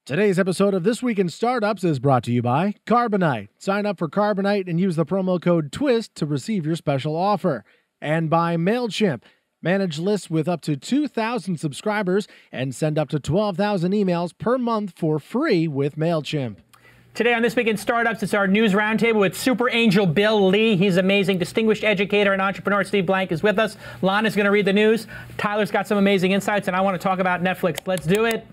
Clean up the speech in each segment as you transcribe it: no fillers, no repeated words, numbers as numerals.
Today's episode of This Week in Startups is brought to you by Carbonite. Sign up for Carbonite and use the promo code TWiST to receive your special offer. And by MailChimp. Manage lists with up to 2,000 subscribers and send up to 12,000 emails per month for free with MailChimp. Today on This Week in Startups, it's our news roundtable with Super Angel Bill Lee. He's amazing. Distinguished educator and entrepreneur Steve Blank is with us. Lana's going to read the news. Tyler's got some amazing insights, and I want to talk about Netflix. Let's do it.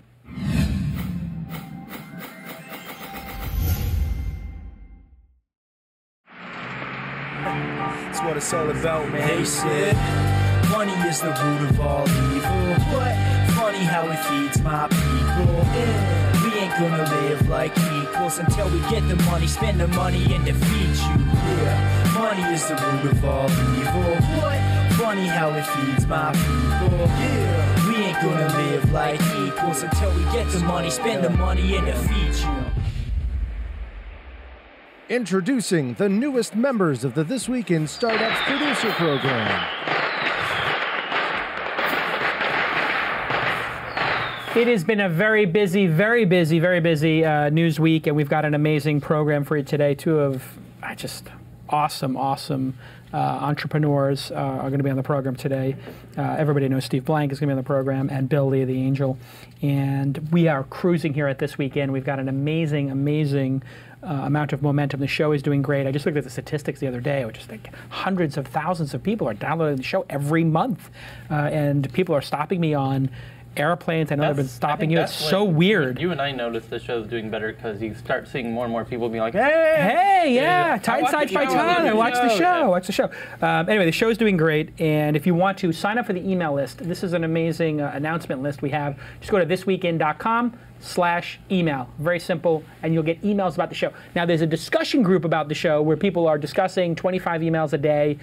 That's what it's all about, man. They said money is the root of all evil. But funny how it feeds my people. Yeah. We ain't gonna live like equals until we get the money, spend the money, and defeat you. Yeah, money is the root of all evil. What? Funny how it feeds my people. Yeah, we ain't gonna live like equals until we get the money, spend the money, and defeat you. Introducing the newest members of the This Week in Startups producer program. It has been a very busy news week, and we've got an amazing program for you today. Two of just awesome entrepreneurs are going to be on the program today. Everybody knows Steve Blank is going to be on the program, and Bill Lee, the Angel. And we are cruising here at This Weekend. We've got an amazing amount of momentum. The show is doing great. I just looked at the statistics the other day, which is like hundreds of thousands of people are downloading the show every month. And people are stopping me on airplanes. I know they've been stopping you. It's so weird. You and I noticed the show's doing better because you start seeing more and more people being like, hey, yeah, Tyneside by Ton. I watched the show. Anyway, the show's doing great, and if you want to sign up for the email list, this is an amazing announcement list we have. Just go to thisweekend.com/email. Very simple, and you'll get emails about the show. Now, there's a discussion group about the show where people are discussing 25 emails a day,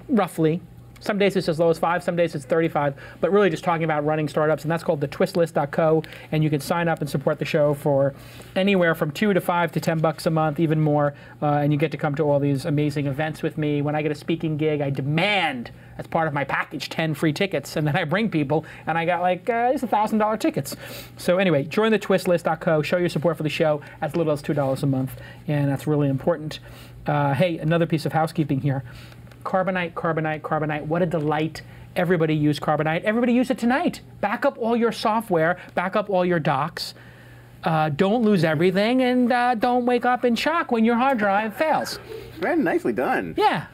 roughly. Some days it's as low as 5, some days it's 35, but really just talking about running startups, and that's called the twistlist.co, and you can sign up and support the show for anywhere from $2 to $5 to $10 a month, even more, and you get to come to all these amazing events with me. When I get a speaking gig, I demand, as part of my package, 10 free tickets, and then I bring people, and I got like these $1,000 tickets. So anyway, join the twistlist.co, show your support for the show as little as $2 a month, and that's really important. Hey, another piece of housekeeping here. Carbonite. What a delight. Everybody use Carbonite. Everybody use it tonight. Back up all your software. Back up all your docs. Don't lose everything, and don't wake up in shock when your hard drive fails. Very nicely done. Yeah.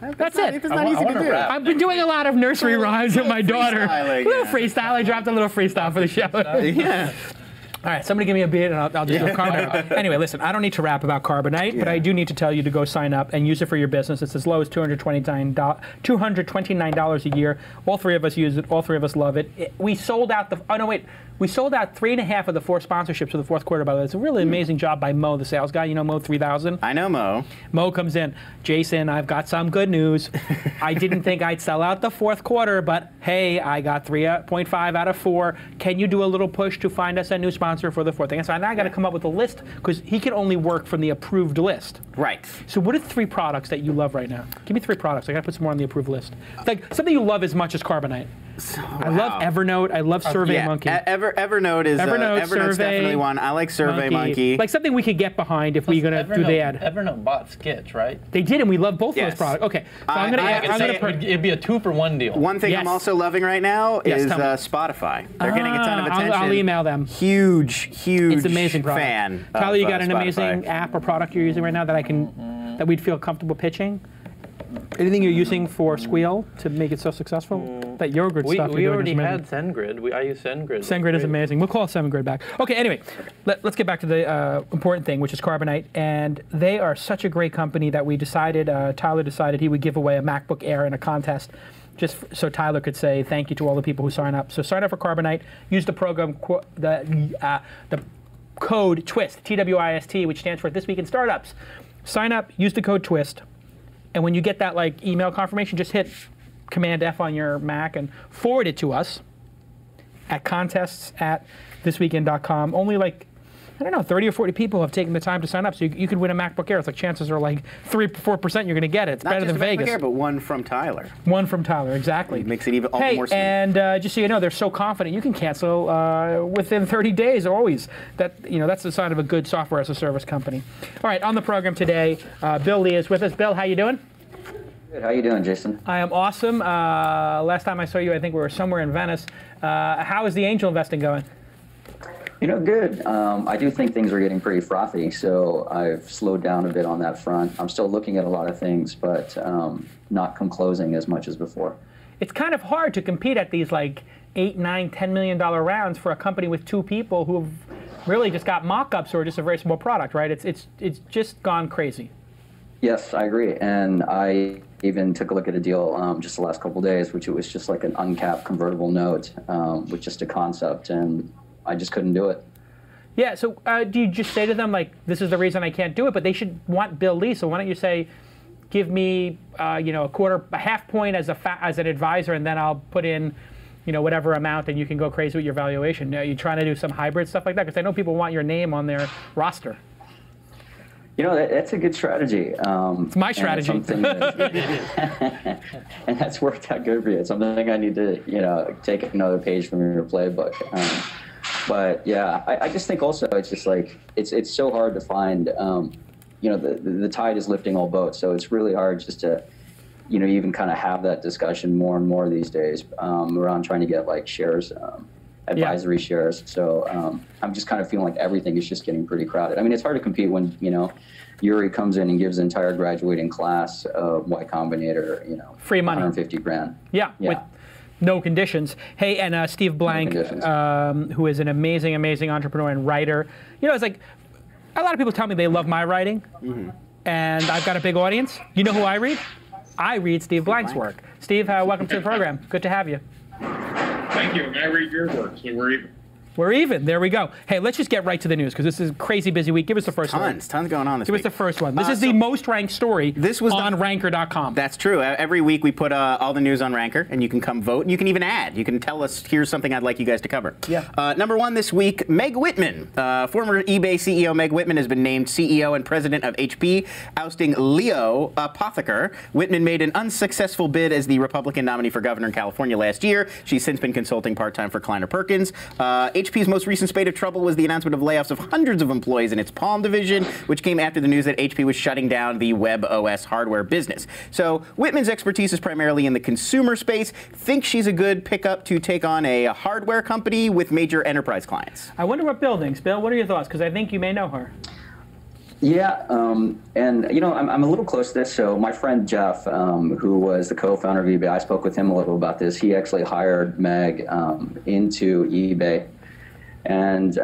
That's it. It's not easy to do. I've been doing a lot of nursery rhymes with my daughter. A little freestyle. I dropped a little freestyle for the show. Yeah. All right, somebody give me a beat, and I'll just go Carbonite. Anyway, listen, I don't need to rap about Carbonite, but I do need to tell you to go sign up and use it for your business. It's as low as $229 a year. All three of us use it. All three of us love it. We sold out we sold out 3.5 of the 4 sponsorships for the fourth quarter, by the way. It's a really amazing job by Mo, the sales guy. You know Mo 3000? I know Mo. Mo comes in. Jason, I've got some good news. I didn't think I'd sell out the fourth quarter, but hey, I got 3.5 out of 4. Can you do a little push to find us a new sponsor for the fourth thing? So now I got to come up with a list, because he can only work from the approved list. Right. So what are 3 products that you love right now? Give me 3 products. I got to put some more on the approved list. Like something you love as much as Carbonite. I love Evernote. I love SurveyMonkey. Evernote is Evernote's definitely one. I like SurveyMonkey. Like something we could get behind if we're going to do the ad. Evernote bought Sketch, right? They did, and we love both of those products. Okay, so it'd be a 2-for-1 deal. One thing I'm also loving right now is Spotify. They're getting a ton of attention. I'll email them. Huge it's amazing product. Fan. Tyler, you got an amazing app or product you're using right now that we'd feel comfortable pitching? Anything you're using for Squeal to make it so successful? That yogurt stuff. We already had SendGrid. I use SendGrid. SendGrid is amazing. We'll call SendGrid back. Okay, anyway, let's get back to the important thing, which is Carbonite. And they are such a great company that we decided, Tyler decided he would give away a MacBook Air in a contest, just so Tyler could say thank you to all the people who sign up. So sign up for Carbonite. Use the program, the code TWiST, TWiST, which stands for This Week in Startups. Sign up, use the code TWiST. And when you get that email confirmation, just hit Command F on your Mac and forward it to us at contests@thisweekend.com. Only I don't know, 30 or 40 people have taken the time to sign up, so you could win a MacBook Air. It's like chances are like 3-4% you're going to get it. It's better than Vegas. Not just a MacBook Air, but one from Tyler. One from Tyler, exactly. It makes it even all the more sweet. And just so you know, they're so confident you can cancel within 30 days always. That's the sign of a good software as a service company. All right, on the program today, Bill Lee is with us. Bill, how you doing? Good. How you doing, Jason? I am awesome. Last time I saw you, I think we were somewhere in Venice. How is the angel investing going? Good. I do think things are getting pretty frothy, so I've slowed down a bit on that front. I'm still looking at a lot of things, but not come closing as much as before. It's kind of hard to compete at these like $8, $9, $10 million rounds for a company with 2 people who've really just got mock-ups or just a very small product, right? It's just gone crazy. Yes, I agree. And I even took a look at a deal just the last couple of days, which it was just like an uncapped convertible note with just a concept, and I just couldn't do it. Yeah, so do you just say to them, like, this is the reason I can't do it, but they should want Bill Lee, so why don't you say, give me, a half point as an advisor, and then I'll put in, whatever amount, and you can go crazy with your valuation. Are you trying to do some hybrid stuff like that? Because I know people want your name on their roster. That's a good strategy. It's my strategy. And that's worked out good for you. It's something I need to, take another page from your playbook. But yeah, I just think also it's just like, it's so hard to find, the tide is lifting all boats. So it's really hard just to, even kind of have that discussion more and more these days around trying to get like shares, advisory shares. So I'm just kind of feeling like everything is just getting pretty crowded. I mean, it's hard to compete when, Yuri comes in and gives the entire graduating class of Y Combinator, free money, 150 grand. Yeah. With no conditions. Hey, and Steve Blank, who is an amazing, amazing entrepreneur and writer. It's like a lot of people tell me they love my writing, and I've got a big audience. You know who I read? I read Steve Blank's work. Steve, welcome to the program. Good to have you. Thank you. I read your work, so we're even. We're even. There we go. Hey, let's just get right to the news because this is a crazy busy week. Give us the first one. Tons going on this week. Give us the first one. This is the most ranked story on Ranker.com. That's true. Every week we put all the news on Ranker, and you can come vote. And you can even add. You can tell us, here's something I'd like you guys to cover. Yeah. Number 1 this week, Meg Whitman. Former eBay CEO Meg Whitman has been named CEO and president of HP, ousting Leo Apotheker. Whitman made an unsuccessful bid as the Republican nominee for governor in California last year. She's since been consulting part-time for Kleiner Perkins. HP's most recent spate of trouble was the announcement of layoffs of hundreds of employees in its Palm division, which came after the news that HP was shutting down the web OS hardware business. So Whitman's expertise is primarily in the consumer space. Thinks she's a good pickup to take on a hardware company with major enterprise clients. I wonder what buildings. Bill, what are your thoughts? Because I think you may know her. Yeah, and I'm a little close to this. So my friend Jeff, who was the co-founder of eBay, I spoke with him a little about this. He actually hired Meg into eBay. And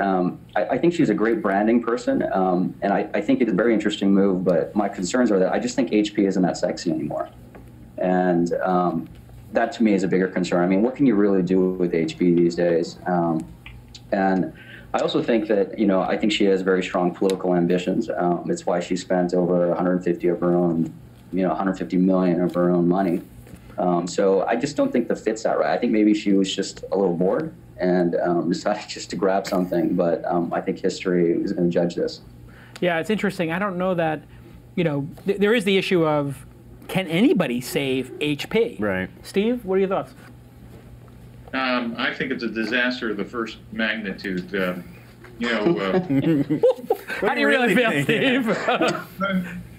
I think she's a great branding person, and I think it's a very interesting move, but my concerns are that I just think HP isn't that sexy anymore. And that to me is a bigger concern. I mean, what can you really do with HP these days? And I also think that, I think she has very strong political ambitions. It's why she spent over 150 of her own, 150 million of her own money. So I just don't think the fit's that right. I think maybe she was just a little bored and decided just to grab something, but I think history is going to judge this. Yeah, it's interesting. I don't know that, there is the issue of, can anybody save HP? Right. Steve, what are your thoughts? I think it's a disaster of the first magnitude. How do you really feel, Steve?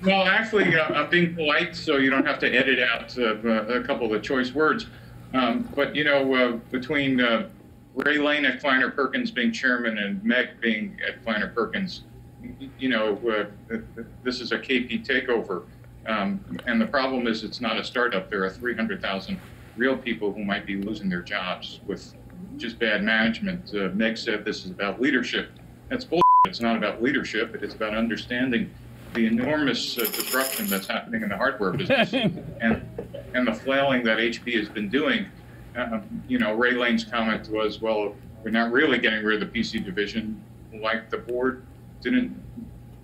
Well, actually, I'm being polite, so you don't have to edit out a couple of the choice words. But, between Ray Lane at Kleiner Perkins being chairman and Meg being at Kleiner Perkins, this is a KP takeover. And the problem is it's not a startup. There are 300,000 real people who might be losing their jobs with just bad management. Meg said this is about leadership. That's bullshit. It's not about leadership. It is about understanding the enormous disruption that's happening in the hardware business and the flailing that HP has been doing. Ray Lane's comment was, well, we're not really getting rid of the PC division, like the board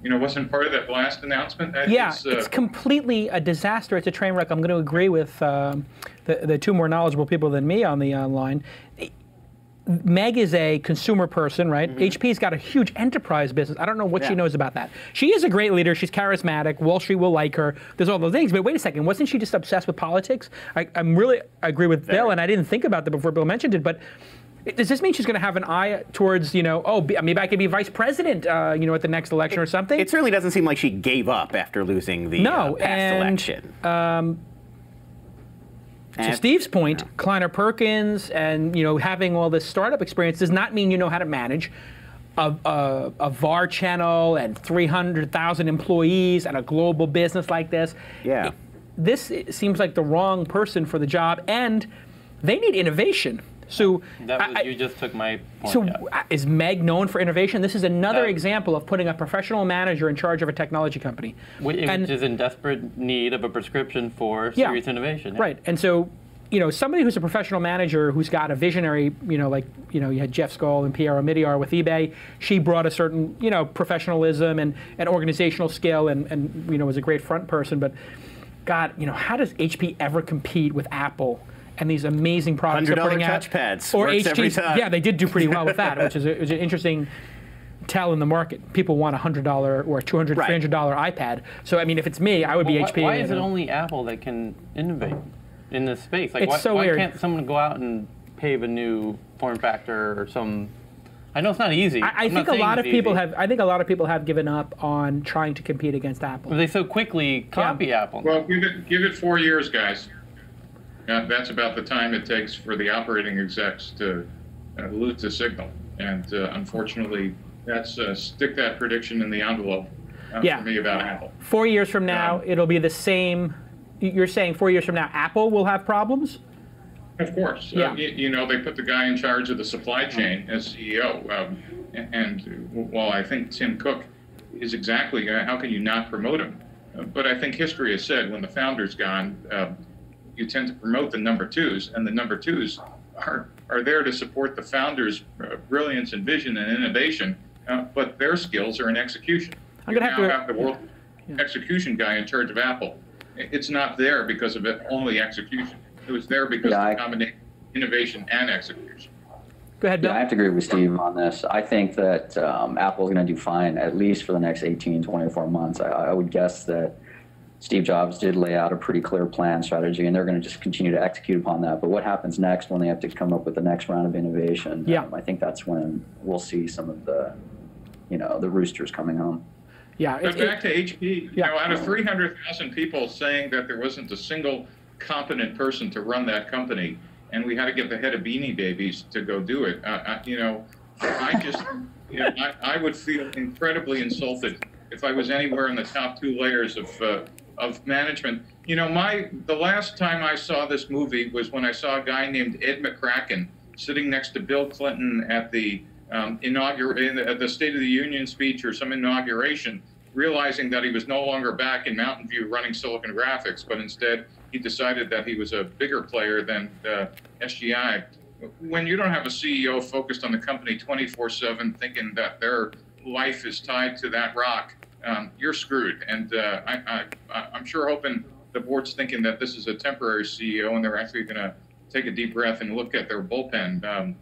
wasn't part of that last announcement. It's completely a disaster. It's a train wreck. I'm going to agree with the two more knowledgeable people than me on the line. Meg is a consumer person, right? HP's got a huge enterprise business. I don't know what she knows about that. She is a great leader. She's charismatic. Wall Street will like her. There's all those things. But wait a second. Wasn't she just obsessed with politics? I agree with Bill, and I didn't think about that before Bill mentioned it, but does this mean she's going to have an eye towards, maybe I could be vice president, at the next election or something? It certainly doesn't seem like she gave up after losing the past election. To Steve's point, Kleiner Perkins and having all this startup experience does not mean you know how to manage a VAR channel and 300,000 employees and a global business like this. Yeah. This seems like the wrong person for the job, and they need innovation. So you just took my point. So is Meg known for innovation? This is another example of putting a professional manager in charge of a technology company. Which is in desperate need of a prescription for serious innovation. Yeah. Right. And so, somebody who's a professional manager who's got a visionary, you had Jeff Skoll and Piero Midyar with eBay. She brought a certain, professionalism and organizational skill and was a great front person. But God, how does HP ever compete with Apple and these amazing products they're putting out? touchpads. Or Works every time. Yeah, they did do pretty well with that, which is an interesting tell in the market. People want a $100 or a $200, $300 iPad. So, I mean, if it's me, I would be HP. Why is it only Apple that can innovate in this space? Like, it's why weird. Can't someone go out and pave a new form factor or some? I know it's not easy. I think a lot of people have given up on trying to compete against Apple. They so quickly copy Apple. Well, give it 4 years, guys. That's about the time it takes for the operating execs to lose the signal. And unfortunately, that's stick that prediction in the envelope for me about Apple. 4 years from now, it'll be the same. You're saying 4 years from now, Apple will have problems? Of course. Yeah. They put the guy in charge of the supply chain as CEO. And while I think Tim Cook is exactly, how can you not promote him? But I think history has said when the founder's gone, you tend to promote the number twos, and the number twos are there to support the founder's brilliance and vision and innovation, but their skills are in execution. I'm going to have the world execution guy in charge of Apple. It's not there because of only execution. It was there because of the combination innovation and execution. Go ahead, Bill. Yeah, I have to agree with Steve on this. I think that Apple's going to do fine, at least for the next 18, 24 months. I would guess that Steve Jobs did lay out a pretty clear plan strategy, and they're going to just continue to execute upon that. But what happens next when they have to come up with the next round of innovation? I think that's when we'll see some of the, the roosters coming home. Yeah. But back to HP, out of 300,000 people saying that there wasn't a single competent person to run that company, and we had to get the head of Beanie Babies to go do it. I would feel incredibly insulted if I was anywhere in the top 2 layers of management. The last time I saw this movie was when I saw a guy named Ed McCracken sitting next to Bill Clinton at the at the State of the Union speech or some inauguration, realizing that he was no longer back in Mountain View running Silicon Graphics, but instead he decided that he was a bigger player than SGI. When you don't have a CEO focused on the company 24/7, thinking that their life is tied to that rock, you're screwed. And I'm sure hoping the board's thinking that this is a temporary CEO and they're actually going to take a deep breath and look at their bullpen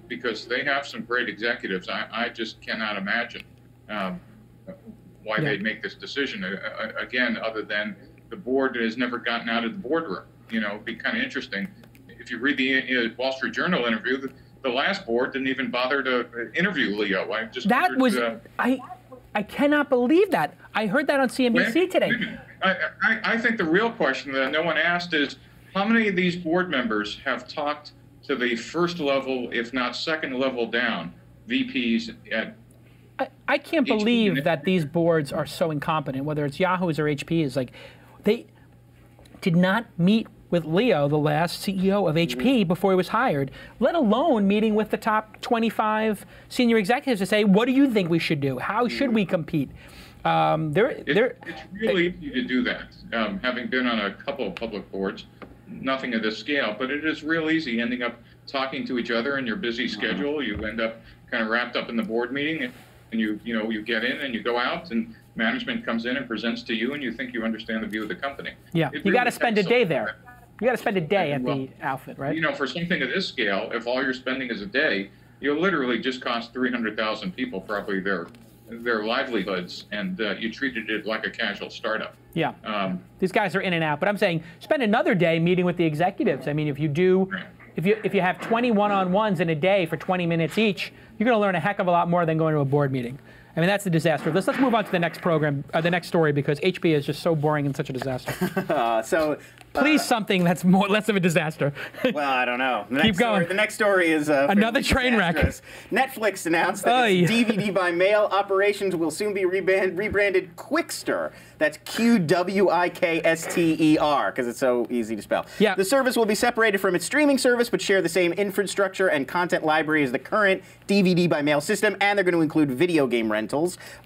because they have some great executives. I just cannot imagine why they'd make this decision. Again, other than the board has never gotten out of the boardroom. It'd be kind of interesting. If you read the Wall Street Journal interview, the last board didn't even bother to interview Leo. I cannot believe that. I heard that on CNBC today. I think the real question that no one asked is how many of these board members have talked to the first level, if not second level down, VPs at I can't believe that these boards are so incompetent, whether it's Yahoo's or HP's. Like, they did not meet with Leo, the last CEO of HP, before he was hired, let alone meeting with the top 25 senior executives to say, what do you think we should do? How should we compete? It's really easy to do that. Having been on a couple of public boards, nothing of this scale, but it is real easy ending up talking to each other in your busy schedule. You end up kind of wrapped up in the board meeting, and you get in and you go out, and management comes in and presents to you, and you think you understand the view of the company. Yeah, you got to spend a day there. You got to spend a day at the outfit, right? You know, for something of this scale, if all you're spending is a day, you'll literally just cost 300,000 people probably their livelihoods, and you treated it like a casual startup. Yeah. These guys are in and out, but I'm saying spend another day meeting with the executives. I mean, if you do, if you have 20 one-on-ones in a day for 20 minutes each, you're going to learn a heck of a lot more than going to a board meeting. I mean, that's the disaster. Let's move on to the next program, the next story, because HP is just so boring and such a disaster. Please, something that's less of a disaster. Well, I don't know. Keep going. The next story is another train wreck. Netflix announced that its DVD by mail operations will soon be rebranded Qwikster. That's Qwikster, because it's so easy to spell. Yeah. The service will be separated from its streaming service, but share the same infrastructure and content library as the current DVD by mail system, and they're going to include video game rentals.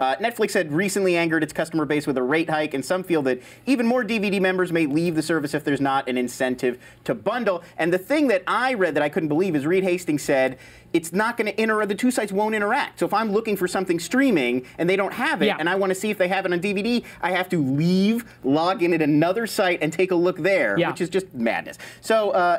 Netflix had recently angered its customer base with a rate hike, and some feel that even more DVD members may leave the service if there's not an incentive to bundle. And the thing that I read that I couldn't believe is Reed Hastings said it's not going to the two sites won't interact. So if I'm looking for something streaming and they don't have it, and I want to see if they have it on DVD, I have to leave, log in at another site, and take a look there, which is just madness. So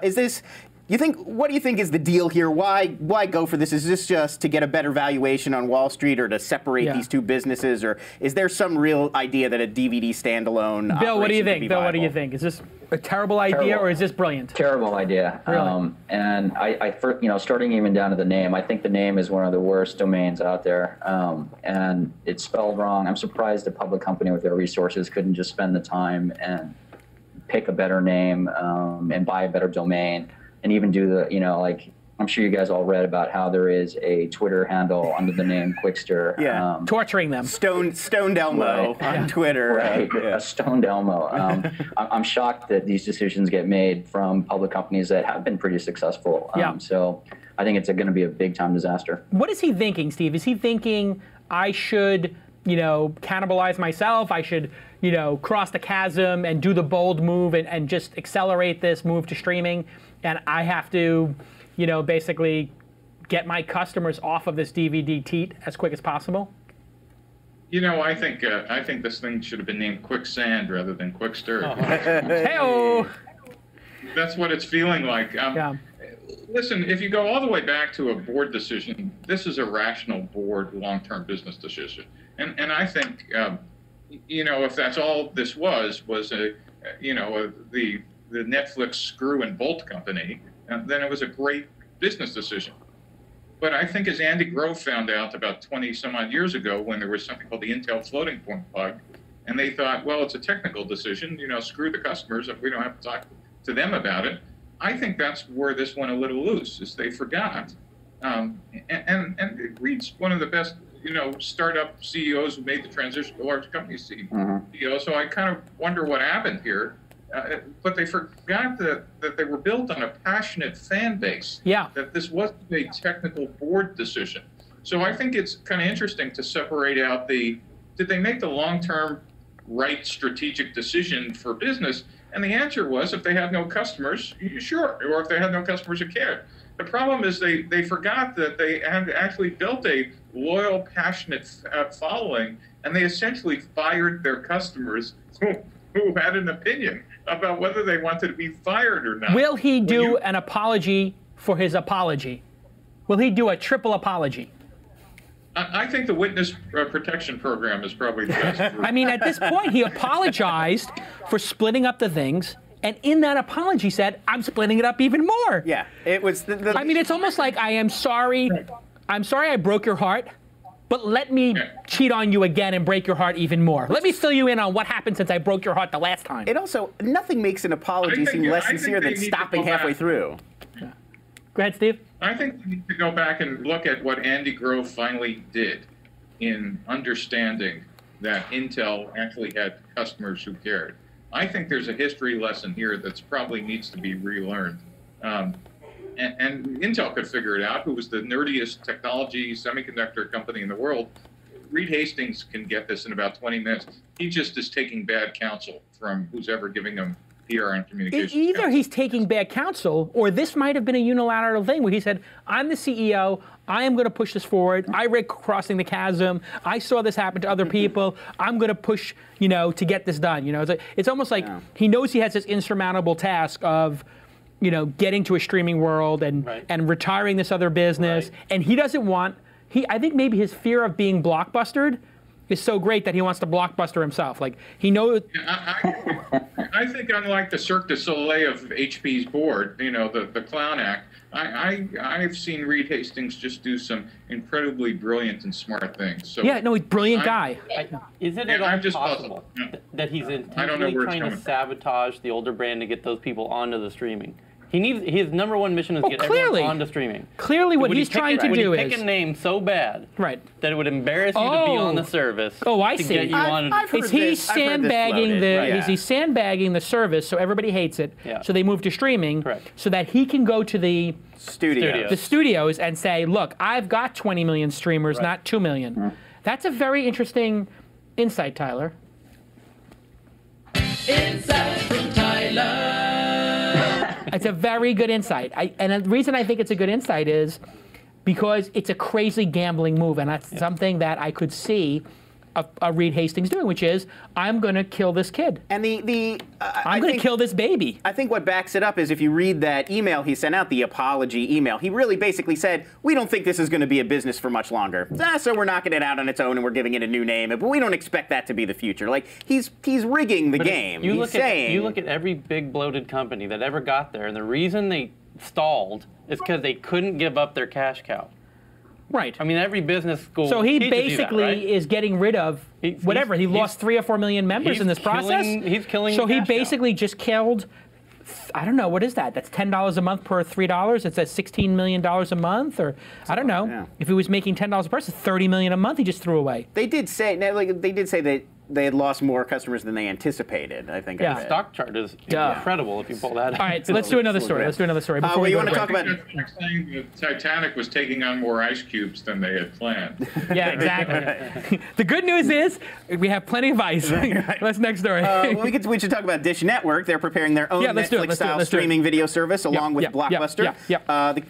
what do you think is the deal here? Why go for this? Is this just to get a better valuation on Wall Street, or to separate these two businesses, or is there some real idea that a DVD standalone? Bill, what do you think? Bill, what do you think? Is this a terrible idea, or is this brilliant? Terrible idea. Really? And I starting even down to the name, I think the name is one of the worst domains out there, and it's spelled wrong. I'm surprised a public company with their resources couldn't just spend the time and pick a better name and buy a better domain. And even do I'm sure you guys all read about how there is a Twitter handle under the name Qwikster. Yeah, torturing them. Stone Elmo on Twitter. Right, a Stone Elmo. I'm shocked that these decisions get made from public companies that have been pretty successful. So I think it's going to be a big-time disaster. What is he thinking, Steve? Is he thinking I should, cannibalize myself? I should, cross the chasm and do the bold move and just accelerate this move to streaming? And I have to, basically get my customers off of this DVD teat as quick as possible? I think this thing should have been named Quicksand rather than Qwikster. Hey-o! That's what it's feeling like. Listen, if you go all the way back to a board decision, this is a rational board long-term business decision. And I think, if that's all this was the Netflix screw and bolt company, then it was a great business decision. But I think, as Andy Grove found out about 20 some odd years ago, when there was something called the Intel floating point bug, and they thought, well, it's a technical decision, screw the customers if we don't have to talk to them about it. I think that's where this went a little loose, is they forgot. And Reed's one of the best, startup CEOs who made the transition to large company CEO. So I kind of wonder what happened here. But they forgot that they were built on a passionate fan base. Yeah. That this wasn't a technical board decision. So I think it's kind of interesting to separate out did they make the long-term right strategic decision for business? And the answer was, if they had no customers, sure. Or if they had no customers who cared. The problem is they forgot that they had actually built a loyal, passionate following, and they essentially fired their customers who had an opinion about whether they wanted to be fired or not. Will he do an apology for his apology? Will he do a triple apology? I think the witness protection program is probably the best. I mean, at this point, he apologized for splitting up the things, and in that apology said, I'm splitting it up even more. Yeah, it was I mean, it's almost like, I am sorry I broke your heart, but let me cheat on you again and break your heart even more. Let me fill you in on what happened since I broke your heart the last time. It also, nothing makes an apology seem less sincere than stopping halfway through. Yeah. Go ahead, Steve. I think we need to go back and look at what Andy Grove finally did in understanding that Intel actually had customers who cared. I think there's a history lesson here that probably needs to be relearned. And Intel could figure it out, who was the nerdiest technology semiconductor company in the world. Reed Hastings can get this in about 20 minutes. He just is taking bad counsel from who's ever giving him PR and communications. Either counsel. he's taking bad counsel, or this might have been a unilateral thing where he said, I'm the CEO, I am going to push this forward. I read Crossing the Chasm. I saw this happen to other people. I'm going to push, to get this done. It's almost like he knows he has this insurmountable task of, getting to a streaming world and retiring this other business. Right. And he doesn't want, I think maybe his fear of being blockbustered is so great that he wants to blockbuster himself. Like, he knows. I think unlike the Cirque du Soleil of HP's board, the clown act, I've seen Reed Hastings just do some incredibly brilliant and smart things. So Yeah, no, he's a brilliant guy. Is it Yeah, at all I'm just possible puzzled. that he's I don't know intentionally where it's trying to coming from. sabotage the older brand to get those people onto the streaming? His number one mission is to get clearly. everyone onto streaming. Clearly what Would he's he pick trying it- to would do he pick is. a name so bad Right. that it would embarrass you to be on the service I to see. get you on. I've heard Is he this- I've heard this sandbagging floated, right, is he sandbagging the service so everybody hates it, Yeah. so they move to streaming, Correct. so that he can go to the Studios. studios and say, look, I've got 20 million streamers, not 2 million. That's a very interesting insight, Tyler. Insight from Tyler. It's a very good insight. And the reason I think it's a good insight is because it's a crazy gambling move, and that's something that I could see a Reed Hastings doing, which is, I'm going to kill this kid. And I'm going to kill this baby. I think what backs it up is if you read that email he sent out, the apology email, he really basically said, we don't think this is going to be a business for much longer. So we're knocking it out on its own and we're giving it a new name, but we don't expect that to be the future. Like, he's rigging the game. You He's look at every big bloated company that ever got there, and the reason they stalled is because they couldn't give up their cash cow. Right. I mean, every business school. So he teaches you that, basically right? is getting rid of whatever. He lost 3 or 4 million members in this process. He's killing. So the he cash cow. basically just killed. I don't know, what is that? That's $10 a month per $3. It's at $16 million a month, or I don't know. Yeah. If he was making $10 a person, $30 million a month he just threw away. They did say that they had lost more customers than they anticipated. I think. Yeah. I read. stock chart is incredible if you pull that. All right, so let's do another story. Let's do another story. Before well, we you go want to talk break. about? They're saying the Titanic was taking on more ice cubes than they had planned. Yeah, exactly. The good news is we have plenty of ice. Let's next story. We should talk about Dish Network. They're preparing their own Let's do it, Netflix-style streaming video service along with Blockbuster.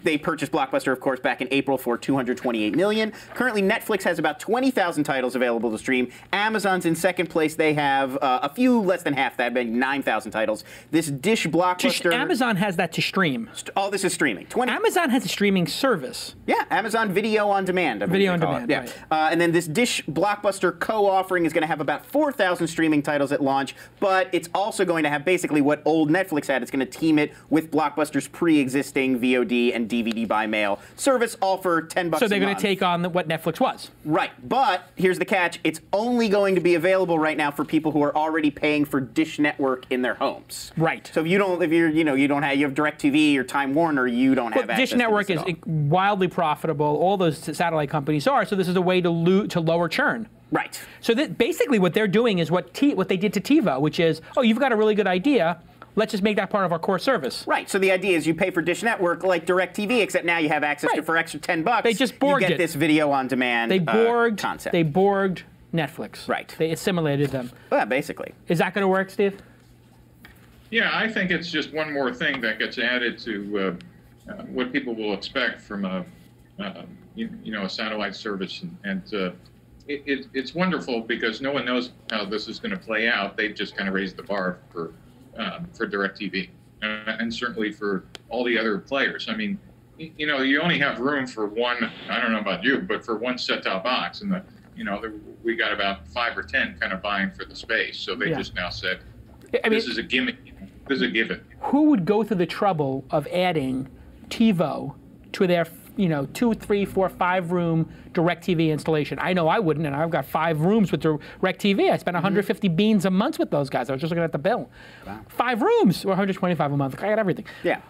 They purchased Blockbuster, of course, back in April for $228 million. Currently, Netflix has about 20,000 titles available to stream. Amazon's in second place. They have a few less than half that, being 9,000 titles. This Dish Blockbuster. Amazon has that to stream. All this is streaming. Amazon has a streaming service. Yeah, Amazon Video on Demand. Video on Demand, Yeah. right. And then this Dish Blockbuster co-offering is going to have about 4,000 streaming titles at launch, but it's also going to have basically what old Netflix had. It's going to team it with Blockbuster's pre-existing VOD and DVD by mail service, all for $10 So they're going going to take on what Netflix was. Right, but here's the catch. It's only going to be available right now for people who are already paying for Dish Network in their homes. Right. So if you don't, you have DirecTV or Time Warner, you don't have access Dish Network to is this at all. wildly profitable. All those satellite companies are. So this is a way to lower churn. Right. So basically what they're doing is what they did to TiVo, which is, oh, you've got a really good idea. Let's just make that part of our core service. Right. So the idea is you pay for Dish Network like DirecTV, except now you have access to for extra $10. They just Borged you get it. this video on demand concept. They Borged Netflix. Right. They assimilated them. Well, basically. Is that going to work, Steve? Yeah, I think it's just one more thing that gets added to what people will expect from a satellite service, and it's wonderful because no one knows how this is going to play out. They've just kind of raised the bar for DirecTV, and certainly for all the other players. I mean, you only have room for one. I don't know about you, but for one set-top box, and we got about 5 or 10 kind of vying for the space. So they just now said, this is a gimmick. This is a given. Who would go through the trouble of adding TiVo to their 2, 3, 4, 5-room DirecTV installation? I know I wouldn't, and I've got 5 rooms with DirecTV. I spend 150 beans a month with those guys. I was just looking at the bill. Wow. 5 rooms, or 125 a month. I got everything. Yeah.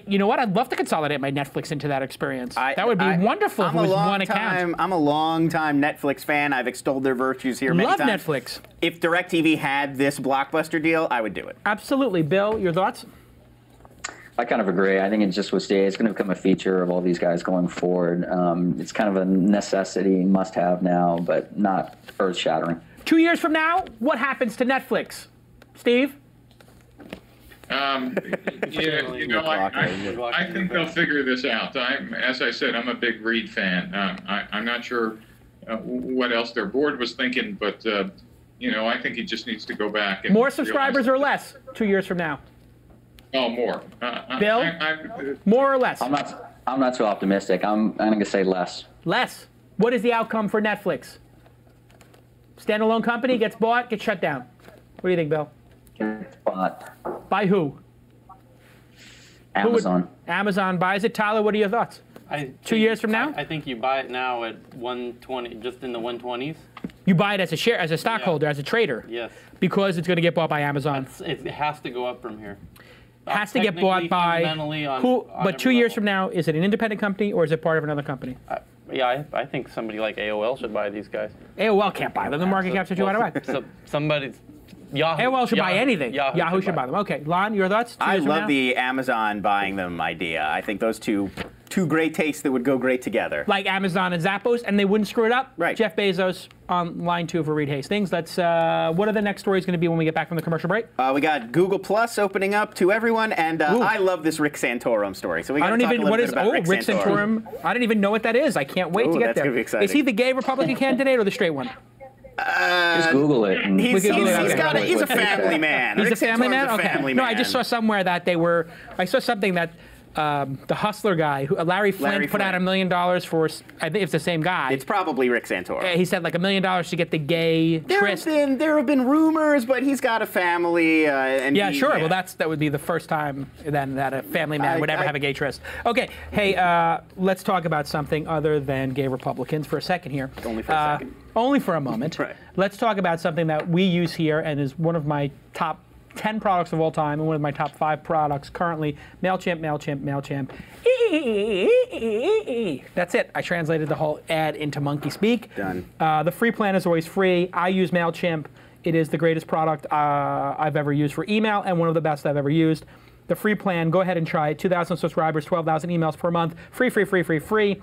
You know what? I'd love to consolidate my Netflix into that experience. That would be wonderful if it was one account. I'm a long-time Netflix fan. I've extolled their virtues here many times. Love Netflix. If DirecTV had this Blockbuster deal, I would do it. Absolutely. Bill, your thoughts? I kind of agree. I think it just will stay. It's going to become a feature of all these guys going forward. It's kind of a necessity, must-have now, but not earth-shattering. 2 years from now, what happens to Netflix? Steve? Yeah, you know, I think they'll figure this out. As I said, I'm a big Reed fan. I'm not sure what else their board was thinking, but you know, I think he just needs to go back. And more subscribers or less 2 years from now? Oh, more. Bill, more or less? I'm not so optimistic. I'm going to say less. Less. What is the outcome for Netflix? Standalone company gets bought, gets shut down. What do you think, Bill? Gets bought. By who? Amazon. Amazon buys it. Tyler, what are your thoughts? 2 years from now? I think you buy it now at 120, just in the 120s. You buy it as a share, as a stockholder, as a trader. Yes. Because it's going to get bought by Amazon. It has to go up from here. Has to get bought by who? But 2 years from now, is it an independent company or is it part of another company? Yeah, I think somebody like AOL should buy these guys. AOL can't buy them. The market caps are too high. So somebody's Yahoo. AOL should buy anything. Yahoo should buy them. Okay, Lon, your thoughts? I love the Amazon buying them idea. I think those two great tastes that would go great together. Like Amazon and Zappos, and they wouldn't screw it up. Right. Jeff Bezos on line 2 for Reed Hastings. Let's. What are the next stories going to be when we get back from the commercial break? We got Google Plus opening up to everyone, and I love this Rick Santorum story. So we got to talk a little bit about Rick Santorum. I don't even know what that is. I can't wait to get there. Gonna be exciting. Is he the gay Republican candidate or the straight one? Just Google it. He's a family man. He's Rick a family Santorum's man? a Okay. family No, man. I just saw somewhere that they were. I saw something that the Hustler guy, Larry Flint, put out $1 million for. I think it's the same guy. It's probably Rick Santorum. He said like $1 million to get the gay tryst. There have been rumors, but he's got a family. And yeah, sure. Well, that would be the first time then that a family man would ever have a gay tryst. Okay, hey, let's talk about something other than gay Republicans for a second here. Only for a second. Only for a moment. Right. Let's talk about something that we use here and is one of my top 10 products of all time and one of my top 5 products currently. MailChimp, MailChimp, MailChimp. That's it. I translated the whole ad into monkey speak. Done. The free plan is always free. I use MailChimp. It is the greatest product I've ever used for email and one of the best I've ever used. The free plan, go ahead and try it. 2,000 subscribers, 12,000 emails per month. Free, free, free, free, free.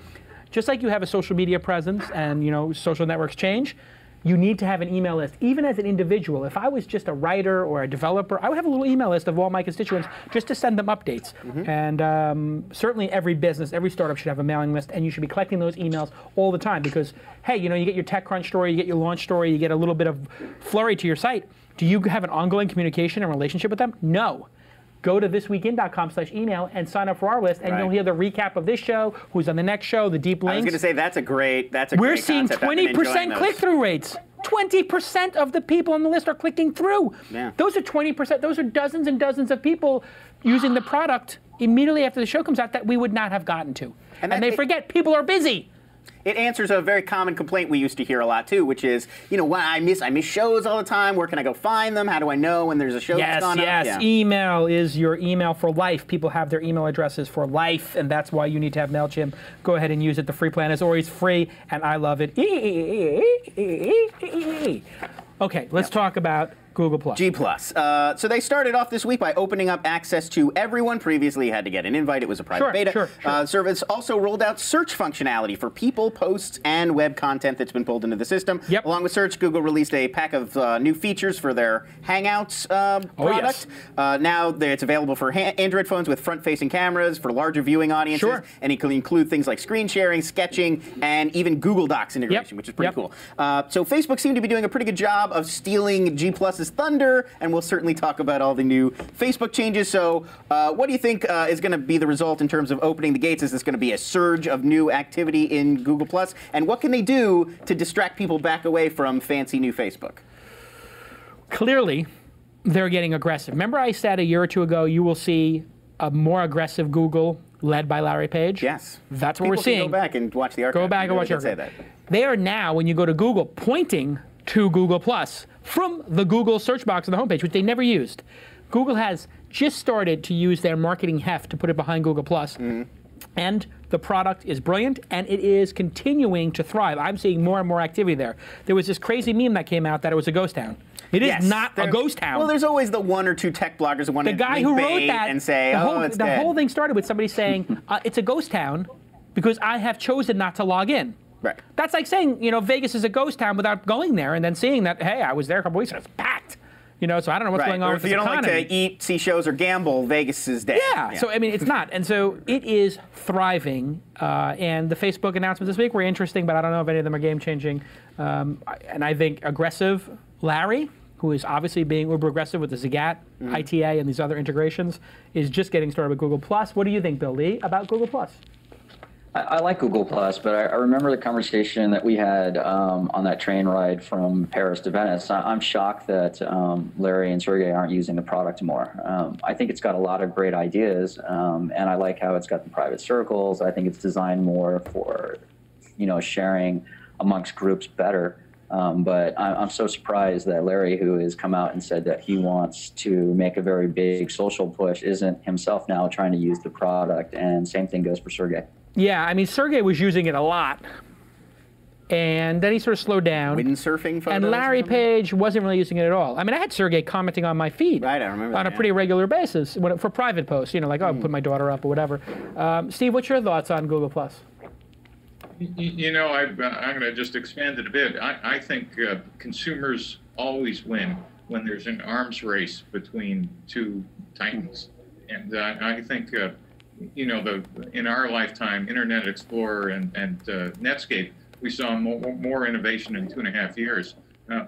Just like you have a social media presence and social networks change, you need to have an email list. Even as an individual, if I was just a writer or a developer, I would have a little email list of all my constituents just to send them updates. And certainly every business, every startup should have a mailing list, and you should be collecting those emails all the time because, hey, you get your TechCrunch story, you get your launch story, you get a little bit of flurry to your site. Do you have an ongoing communication and relationship with them? No. Go to thisweekend.com/email and sign up for our list, and you'll hear the recap of this show, who's on the next show, the deep links. I was going to say that's a great We're seeing 20% click-through rates. 20% of the people on the list are clicking through. Yeah. Those are 20%. Those are dozens and dozens of people using the product immediately after the show comes out that we would not have gotten to. And they forget people are busy. It answers a very common complaint we used to hear a lot too, which is, I miss shows all the time. Where can I go find them? How do I know when there's a show that's gone up? Yes, email is your email for life. People have their email addresses for life, and that's why you need to have MailChimp. Go ahead and use it. The free plan is always free, and I love it. Okay, let's talk about Google+. G+. So they started off this week by opening up access to everyone. Previously, you had to get an invite. It was a private beta. Sure. Service also rolled out search functionality for people, posts, and web content that's been pulled into the system. Yep. Along with search, Google released a pack of new features for their Hangouts product. Yes. Now it's available for Android phones with front-facing cameras for larger viewing audiences. Sure. And it can include things like screen sharing, sketching, and even Google Docs integration, which is pretty cool. So Facebook seemed to be doing a pretty good job of stealing G+'s thunder, and we'll certainly talk about all the new Facebook changes. So what do you think is going to be the result in terms of opening the gates? Is this going to be a surge of new activity in Google+? And what can they do to distract people back away from fancy new Facebook? Clearly, they're getting aggressive. Remember I said a year or two ago, you will see a more aggressive Google led by Larry Page? Yes. That's what we're People seeing. can go back and watch the archive. Go back and watch the archive. Say that. They are now, when you go to Google, pointing to Google+ from the Google search box on the homepage, which they never used. Google has just started to use their marketing heft to put it behind Google+. And the product is brilliant, and it is continuing to thrive. I'm seeing more and more activity there. There was this crazy meme that came out that it was a ghost town. It is not a ghost town. Well, there's always the one or two tech bloggers who want to the guy who wrote that and say, it's the dead. whole thing started with somebody saying, it's a ghost town because I have chosen not to log in. Right. That's like saying, Vegas is a ghost town without going there and then seeing that, hey, I was there a couple weeks ago, it's packed. You know, so I don't know what's going on or with if this you don't economy. like to eat, see shows, or gamble, Vegas is dead. Yeah, so I mean, it's not. And so it is thriving. And the Facebook announcements this week were interesting, but I don't know if any of them are game-changing. And I think aggressive Larry, who is obviously being uber aggressive with the Zagat, ITA, and these other integrations, is just getting started with Google+. What do you think, Bill Lee, about Google+? I like Google+, but I remember the conversation that we had on that train ride from Paris to Venice. I'm shocked that Larry and Sergey aren't using the product more. I think it's got a lot of great ideas, and I like how it's got the private circles. I think it's designed more for, sharing amongst groups better. But I'm so surprised that Larry, who has come out and said that he wants to make a very big social push, isn't himself now trying to use the product. And same thing goes for Sergey. Yeah, I mean, Sergey was using it a lot, and then he sort of slowed down. Windsurfing photos. And Larry Page wasn't really using it at all. I mean, I had Sergey commenting on my feed. Right, I remember on that, a pretty regular basis for private posts, like, oh, put my daughter up or whatever. Steve, what's your thoughts on Google+? I'm going to just expand it a bit. I think consumers always win when there's an arms race between two titans. And I think, in our lifetime, Internet Explorer and Netscape, we saw more innovation in 2.5 years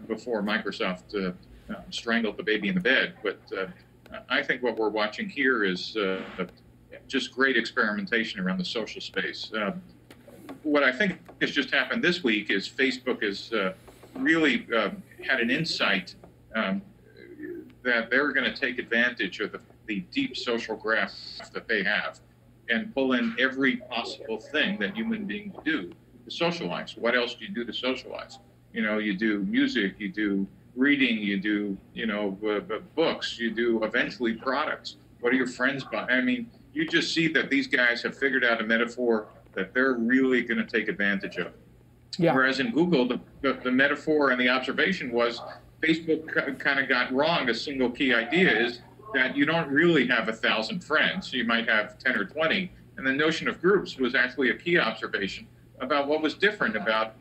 before Microsoft strangled the baby in the bed. But I think what we're watching here is just great experimentation around the social space. What I think has just happened this week is Facebook has really had an insight that they're going to take advantage of the deep social graph that they have and pull in every possible thing that human beings do to socialize. What else do you do to socialize? You do music, you do reading, you do, books, you do eventually products. What do your friends buy? I mean, you just see that these guys have figured out a metaphor that they're really going to take advantage of. Yeah. Whereas in Google, the metaphor and the observation was Facebook kind of got wrong. A single key idea is that you don't really have 1,000 friends. You might have 10 or 20. And the notion of groups was actually a key observation about what was different about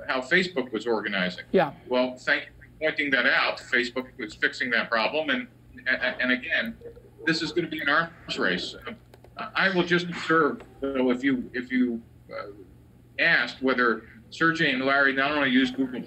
how Facebook was organizing. Yeah. Well, thank you for pointing that out. Facebook was fixing that problem. And again, this is going to be an arms race. I will just observe, though, if you asked whether Sergey and Larry not only use Google+,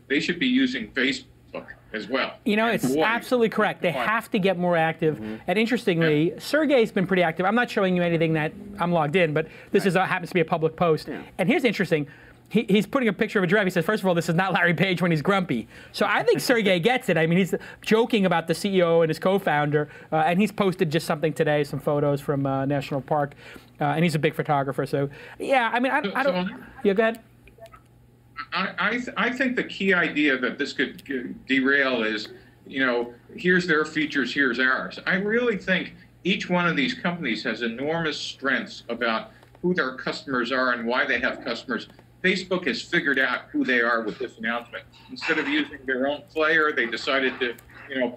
they should be using Facebook as well. It's absolutely correct. They have to get more active. And interestingly, Sergey's been pretty active. I'm not showing you anything that I'm logged in, but this happens to be a public post. Yeah. And here's interesting. He's putting a picture of a giraffe. He says, first of all, this is not Larry Page when he's grumpy. So I think Sergey gets it. I mean, he's joking about the CEO and his co-founder, and he's posted just something today, some photos from National Park, and he's a big photographer. So, yeah, I mean, I don't... Yeah, go ahead. I think the key idea that this could derail is, here's their features, here's ours. I really think each one of these companies has enormous strengths about who their customers are and why they have customers. Facebook has figured out who they are with this announcement. Instead of using their own player, they decided to,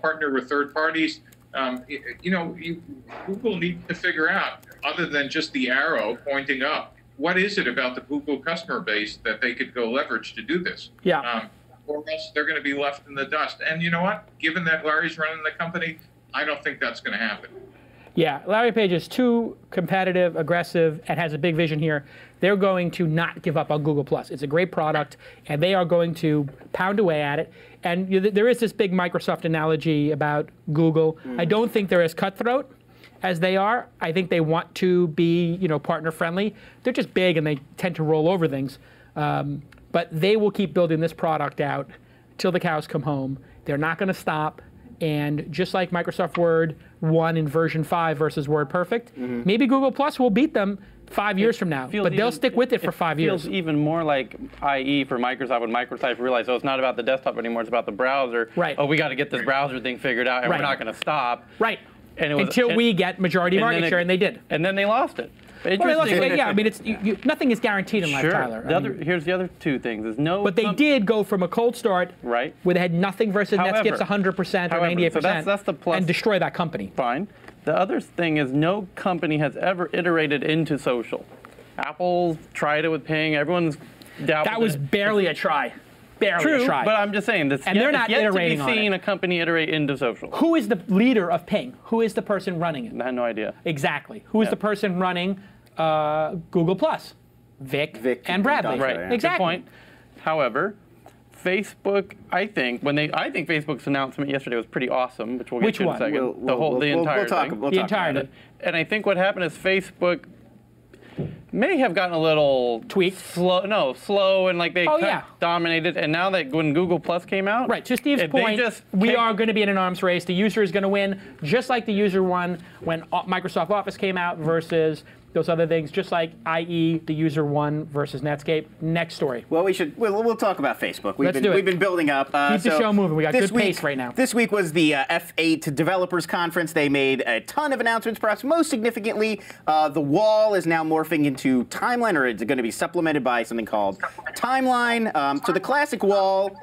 partner with third parties. Google needs to figure out, other than just the arrow pointing up, what is it about the Google customer base that they could go leverage to do this? Yeah. Or else they're going to be left in the dust. And you know what? Given that Larry's running the company, I don't think that's going to happen. Yeah, Larry Page is too competitive, aggressive, and has a big vision here. They're going to not give up on Google+. It's a great product, and they are going to pound away at it. And there is this big Microsoft analogy about Google. I don't think they're as cutthroat as they are. I think they want to be, partner friendly. They're just big, and they tend to roll over things. But they will keep building this product out till the cows come home. They're not going to stop. And just like Microsoft Word won in version 5 versus WordPerfect, maybe Google Plus will beat them 5 years from now. But they'll stick with it for 5 years. It feels even more like IE for Microsoft when Microsoft realized, it's not about the desktop anymore, it's about the browser. Right. Oh, we got to get this browser thing figured out, and we're not going to stop. Right. And it was, until we get majority market share, and they did. And then they lost it. Yeah, I mean, nothing is guaranteed in life, Tyler. Here's the other two things. But they did go from a cold start, right, where they had nothing versus Netscape's 100% or 98%, so that's the plus, and destroy that company. Fine. The other thing is no company has ever iterated into social. Apple tried it with Ping. Everyone's dabbled. That was barely a try. barely True, a tribe. but I'm just saying this. And they're not yet iterating to on be seen it. a company iterate into social. Who is the leader of Ping? Who is the person running it? I have no idea. Exactly. Who is the person running Google Plus? Vic and Bradley. Right. Exactly. Good point. However, Facebook, I think Facebook's announcement yesterday was pretty awesome, which we'll get to in a second. The entire thing. We'll talk about it. And I think what happened is Facebook may have gotten a little tweaked, slow, and like they dominated. And now that when Google Plus came out, right, to Steve's point, we are going to be in an arms race. The user is going to win, just like the user won when Microsoft Office came out versus those other things, just like, i.e., the user won versus Netscape. Next story. Well, we'll talk about Facebook. Let's do it. We've been building up. Keep the show moving. We got good pace right now. This week was the F8 Developers Conference. They made a ton of announcements. Perhaps most significantly, the wall is now morphing into Timeline, or it's going to be supplemented by something called Timeline. So the classic wall.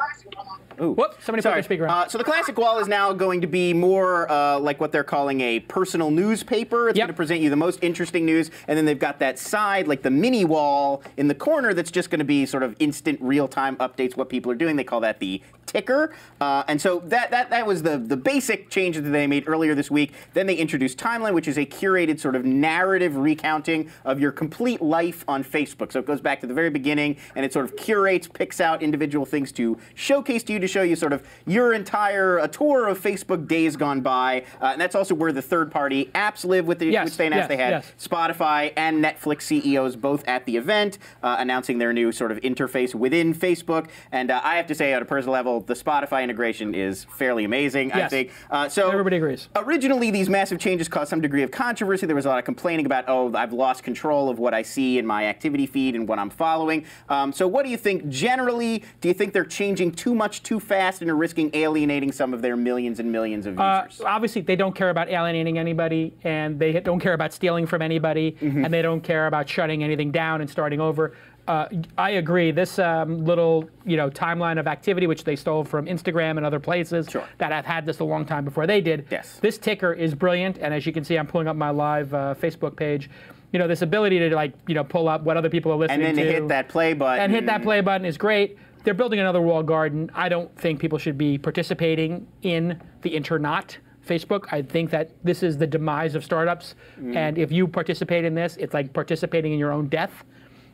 Ooh, whoops, somebody put their speaker on. So the classic wall is now going to be more like what they're calling a personal newspaper. It's going to present you the most interesting news, and then they've got that side, like the mini wall in the corner, that's just going to be sort of instant, real-time updates, what people are doing. They call that the ticker. And so that was the basic changes that they made earlier this week. Then they introduced Timeline, which is a curated sort of narrative recounting of your complete life on Facebook. So it goes back to the very beginning, and it sort of curates, picks out individual things to showcase to you, to show you sort of your entire tour of Facebook days gone by. And that's also where the third-party apps live, which they announced they had Spotify and Netflix CEOs both at the event, announcing their new sort of interface within Facebook. And I have to say, on a personal level, the Spotify integration is fairly amazing, I think. So everybody agrees. Originally, these massive changes caused some degree of controversy. There was a lot of complaining about, I've lost control of what I see in my activity feed and what I'm following. So what do you think generally? Do you think they're changing too much too fast and are risking alienating some of their millions and millions of users? Obviously, they don't care about alienating anybody, and they don't care about stealing from anybody, and they don't care about shutting anything down and starting over. I agree. This little, timeline of activity, which they stole from Instagram and other places that have had this a long time before they did. Yes. This ticker is brilliant, and as you can see, I'm pulling up my live Facebook page. This ability to pull up what other people are listening to. And then hit that play button. And hit that play button is great. They're building another walled garden. I don't think people should be participating in the internet. Facebook. I think that this is the demise of startups. And if you participate in this, it's like participating in your own death.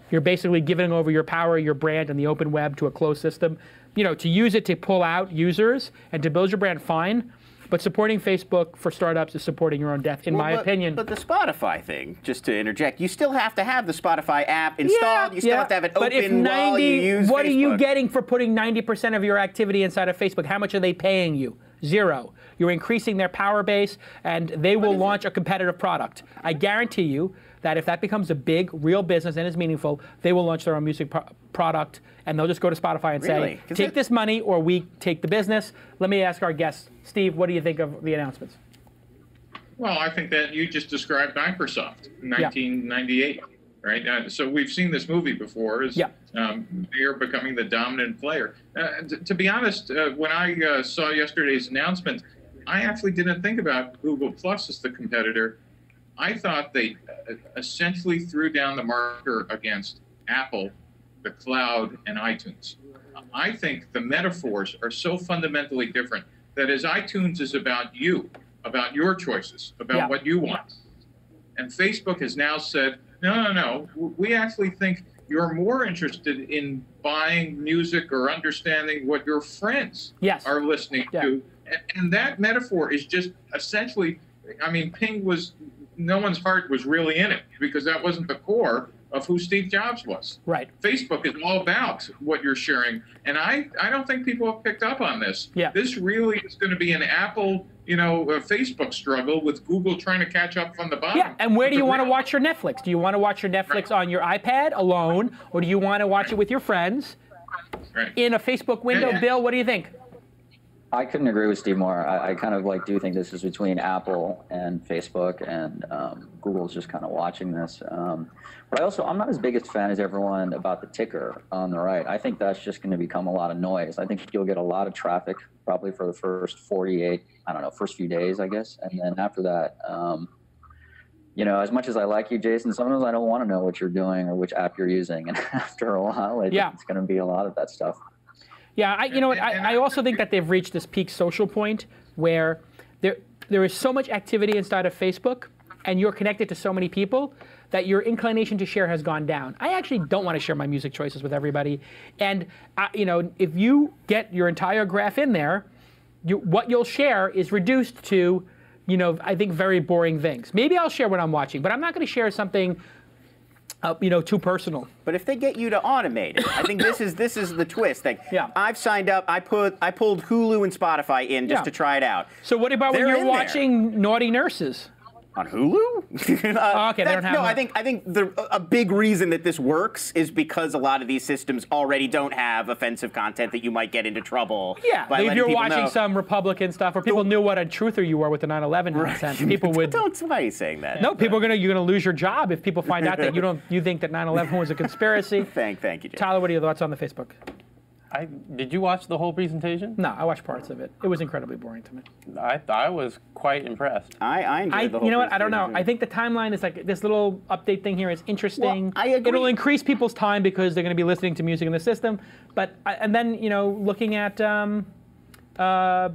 You're basically giving over your power, your brand, and the open web to a closed system. To use it to pull out users and to build your brand, fine. But supporting Facebook for startups is supporting your own death, in my opinion. But the Spotify thing, just to interject, you still have to have the Spotify app installed. You still have to have it open while you use What Facebook. are you getting for putting 90% of your activity inside of Facebook? How much are they paying you? Zero. You're increasing their power base, and they will launch a competitive product. I guarantee you that if that becomes a big, real business and is meaningful, they will launch their own music product, and they'll just go to Spotify and say, take this money or we take the business. Let me ask our guests. Steve, what do you think of the announcements? Well, I think that you just described Microsoft in 1998, right? So we've seen this movie before. They're becoming the dominant player. To be honest, when I saw yesterday's announcement, I actually didn't think about Google Plus as the competitor. I thought they essentially threw down the marker against Apple, the cloud, and iTunes. I think the metaphors are so fundamentally different that as iTunes is about you, about your choices, about what you want. And Facebook has now said, no, we actually think you're more interested in buying music or understanding what your friends are listening to. And that metaphor is just essentially, Ping was, no one's heart was really in it because that wasn't the core of who Steve Jobs was. Right. Facebook is all about what you're sharing. And I don't think people have picked up on this. This really is going to be an Apple, a Facebook struggle with Google trying to catch up from the bottom. Yeah, and where do you want to watch your Netflix? Do you want to watch your Netflix on your iPad alone, or do you want to watch it with your friends in a Facebook window? Bill, what do you think? I couldn't agree with Steve more. I kind of do think this is between Apple and Facebook, and Google's just kind of watching this. But I'm not as big a fan as everyone about the ticker on the right. I think that's just going to become a lot of noise. I think you'll get a lot of traffic probably for the first first few days, I guess. And then after that, as much as I like you, Jason, sometimes I don't want to know what you're doing or which app you're using. And after a while, it's going to be a lot of that stuff. Yeah, you know what? I also think that they've reached this peak social point where there is so much activity inside of Facebook, and you're connected to so many people that your inclination to share has gone down. I actually don't want to share my music choices with everybody, and you know, if you get your entire graph in there, what you'll share is reduced to, you know, I think very boring things. Maybe I'll share what I'm watching, but I'm not going to share something, you know, too personal. But if they get you to automate it, I think this is the twist. Like, I've signed up. I pulled Hulu and Spotify in just to try it out. So what about when you're watching Naughty Nurses? On Hulu? Okay, they don't have. No, I think a big reason that this works is because a lot of these systems already don't have offensive content that you might get into trouble. Yeah, if you're watching some Republican stuff, or people knew what a truther you were with the 9/11 nonsense, people would. Why are you saying that? No, you're gonna lose your job if people find out that you think that 9/11 was a conspiracy. Thank you, Jim. Tyler, what are your thoughts on the Facebook? Did you watch the whole presentation? No, I watched parts of it. It was incredibly boring to me. I was quite impressed. I enjoyed the whole You know what? I don't know. I think the timeline is like this little update thing here is interesting. Well, I agree. It'll increase people's time because they're going to be listening to music in the system. But and then, you know, looking at the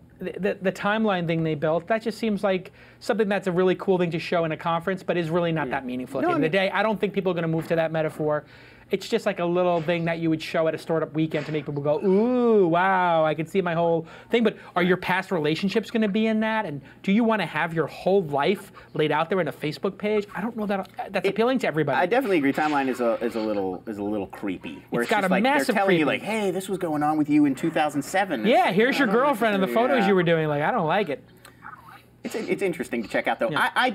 timeline thing they built, that just seems like something that's a really cool thing to show in a conference, but is really not that meaningful. At the end of the day, I don't think people are going to move to that metaphor. It's just like a little thing that you would show at a startup weekend to make people go, ooh, wow, I can see my whole thing. But are your past relationships going to be in that? And do you want to have your whole life laid out there in a Facebook page? I don't know that that's appealing to everybody. I definitely agree. Timeline is a little creepy. Where it's got just a like massive they're telling creepy. you like, hey, this was going on with you in 2007. Yeah, here's your girlfriend and the photos you were doing. Like, I don't like it. It's interesting to check out, though. Yeah. I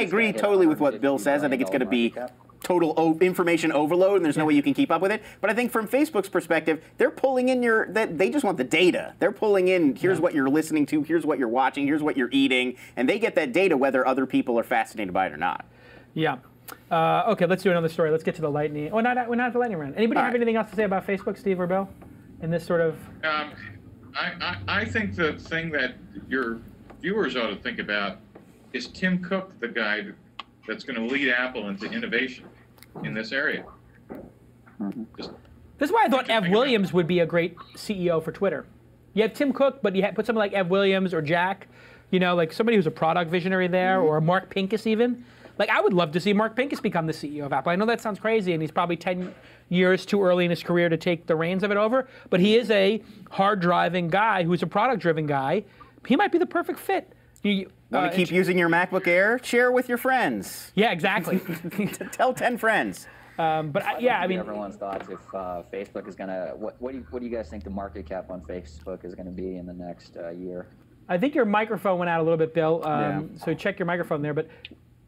agree totally with what Bill says. I think it's going to be total information overload, and there's no way you can keep up with it. But I think from Facebook's perspective, they're pulling in they just want the data. They're pulling in, here's what you're listening to, here's what you're watching, here's what you're eating, and they get that data whether other people are fascinated by it or not. Yeah. Okay, let's do another story. Let's get to the lightning. Oh, we're not at the lightning round. Anybody have anything else to say about Facebook, Steve or Bill, in this sort of? I think the thing that your viewers ought to think about is Tim Cook, the guy that's going to lead Apple into innovation in this area. This is why I thought Ev Williams would be a great CEO for Twitter. You have Tim Cook, but you put someone like Ev Williams or Jack, you know, like somebody who's a product visionary there, or Mark Pincus even. Like, I would love to see Mark Pincus become the CEO of Apple. I know that sounds crazy, and he's probably 10 years too early in his career to take the reins of it over, but he is a hard-driving guy who's a product-driven guy. He might be the perfect fit. Want to keep using your MacBook Air? Share with your friends. Yeah, exactly. Tell 10 friends. I mean, everyone's thoughts if Facebook is going to. What do you guys think the market cap on Facebook is going to be in the next year? I think your microphone went out a little bit, Bill. So check your microphone there. But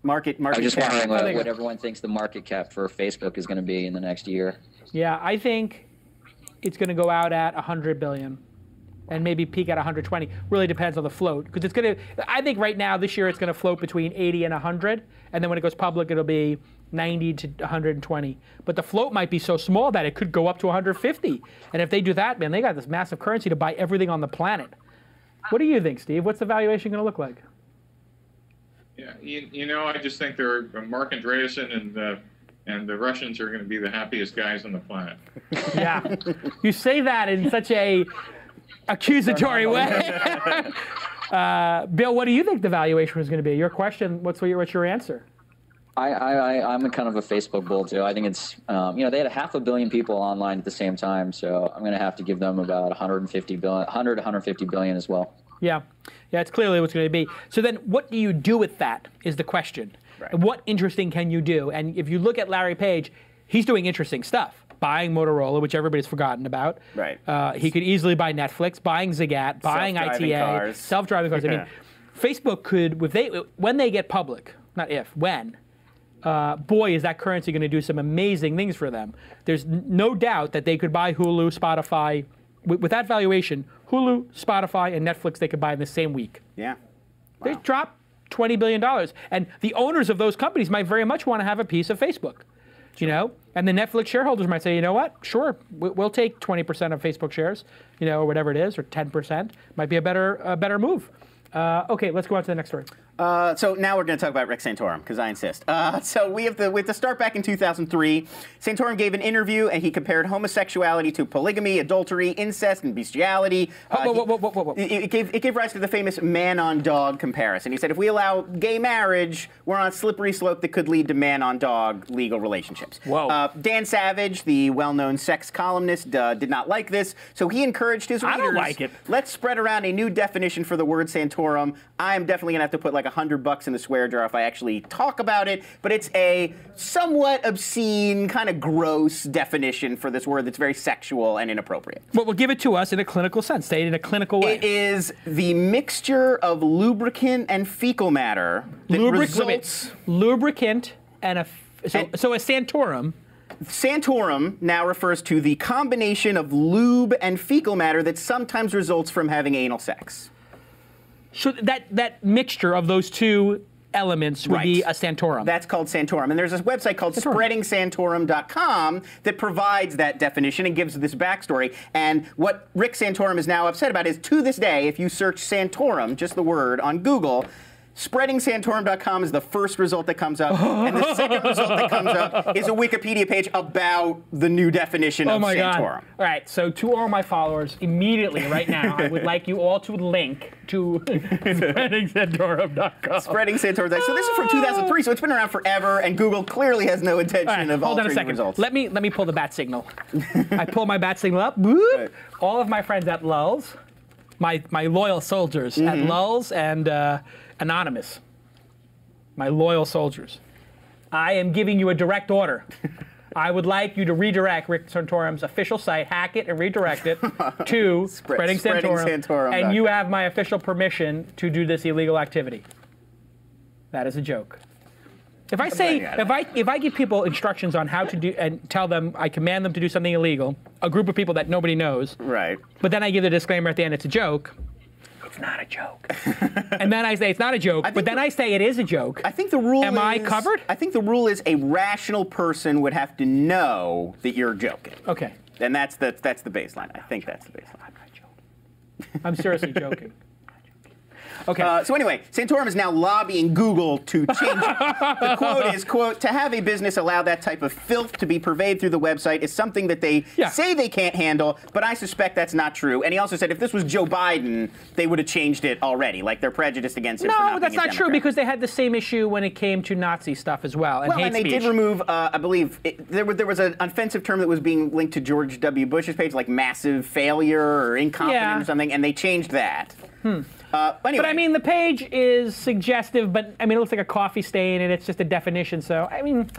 market. I'm just wondering what everyone thinks the market cap for Facebook is going to be in the next year. Yeah, I think it's going to go out at 100 billion. And maybe peak at 120. Really depends on the float, because it's going to. I think right now this year it's going to float between 80 and 100, and then when it goes public it'll be 90 to 120. But the float might be so small that it could go up to 150. And if they do that, man, they got this massive currency to buy everything on the planet. What do you think, Steve? What's the valuation going to look like? Yeah, you know, I just think Mark Andreessen and the Russians are going to be the happiest guys on the planet. Yeah, you say that in such a accusatory way. Bill, what do you think the valuation is going to be? Your question, what's your answer? I'm a kind of a Facebook bull too. I think it's, you know, they had 500 million people online at the same time, so I'm going to have to give them about 150 billion as well. Yeah, it's clearly what's going to be. So then what do you do with that is the question. Right. And what interesting can you do? And if you look at Larry Page, he's doing interesting stuff. Buying Motorola, which everybody's forgotten about. Right. He could easily buy Netflix, buying Zagat, buying ITA, self-driving cars. I mean, Facebook could, when they get public, not if, when, boy, is that currency going to do some amazing things for them. There's no doubt that they could buy Hulu, Spotify. With that valuation, Hulu, Spotify, and Netflix they could buy in the same week. Yeah. Wow. They dropped $20 billion. And the owners of those companies might very much want to have a piece of Facebook. You know, and the Netflix shareholders might say, you know what, sure, we'll take 20% of Facebook shares, you know, or whatever it is, or 10%. Might be a better move. Okay, let's go on to the next story. So now we're going to talk about Rick Santorum, because I insist. So we have to start back in 2003. Santorum gave an interview, and he compared homosexuality to polygamy, adultery, incest, and bestiality. It gave rise to the famous man-on-dog comparison. He said, if we allow gay marriage, we're on a slippery slope that could lead to man-on-dog legal relationships. Whoa. Dan Savage, the well-known sex columnist, did not like this, so he encouraged his readers. I don't like it. Let's spread around a new definition for the word Santorum. I'm definitely going to have to put like $100 in the swear jar if I actually talk about it, but it's a somewhat obscene, kind of gross definition for this word that's very sexual and inappropriate. Well, give it to us in a clinical sense. Say it in a clinical way. It is the mixture of lubricant and fecal matter that results... Lubricant and a... So a Santorum... Santorum now refers to the combination of lube and fecal matter that sometimes results from having anal sex. So that mixture of those two elements would be a Santorum. That's called Santorum. And there's this website called spreadingsantorum.com that provides that definition and gives this backstory. And what Rick Santorum is now upset about is, to this day, if you search Santorum, just the word, on Google, spreadingsantorum.com is the first result that comes up, and the second result that comes up is a Wikipedia page about the new definition of Santorum. God. All right, so to all my followers, immediately right now, I would like you all to link to spreadingsantorum.com. Spreadingsantorum.com. So this is from 2003, so it's been around forever, and Google clearly has no intention of altering the results. Let me pull the bat signal. I pull my bat signal up. Whoop. Right. All of my friends at Lulz, my loyal soldiers at Lulz and Anonymous, my loyal soldiers, I am giving you a direct order. I would like you to redirect Rick Santorum's official site, hack it and redirect it to Spreading Santorum, and you have my official permission to do this illegal activity. That is a joke. If I say, if I give people instructions on how to do, and tell them, I command them to do something illegal, a group of people that nobody knows, right? But then I give the disclaimer at the end, it's a joke. It's not a joke. And then I say it's not a joke, but then I say it is a joke. I think the rule Am I covered? I think the rule is a rational person would have to know that you're joking. Okay. And that's the baseline. I think that's the baseline. I'm not joking. I'm seriously joking. Okay. So anyway, Santorum is now lobbying Google to change it. The quote is, quote, to have a business allow that type of filth to be purveyed through the website is something that they say they can't handle, but I suspect that's not true. And he also said if this was Joe Biden, they would have changed it already. Like they're prejudiced against him for not being a that's not Democrat. true, because they had the same issue when it came to Nazi stuff as well. And and they did remove, I believe, there was an offensive term that was being linked to George W. Bush's page, like massive failure or incompetent or something, and they changed that. Anyway. But I mean, the page is suggestive, but I mean, it looks like a coffee stain, and it's just a definition. So I mean,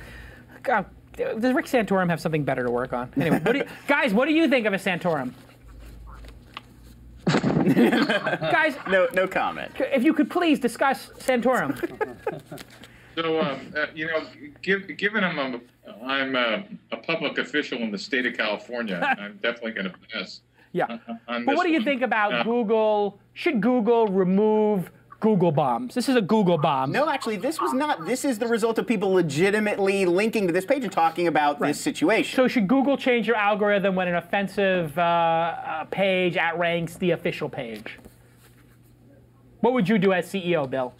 God, does Rick Santorum have something better to work on? Anyway, guys, what do you think of a Santorum? Guys, no comment. If you could please discuss Santorum. So you know, given I'm a public official in the state of California, I'm definitely going to pass. Yeah. But what do you think about Google? Should Google remove Google bombs? This is a Google bomb. No, actually, this was not. This is the result of people legitimately linking to this page and talking about this situation. So should Google change your algorithm when an offensive page outranks the official page? What would you do as CEO, Bill?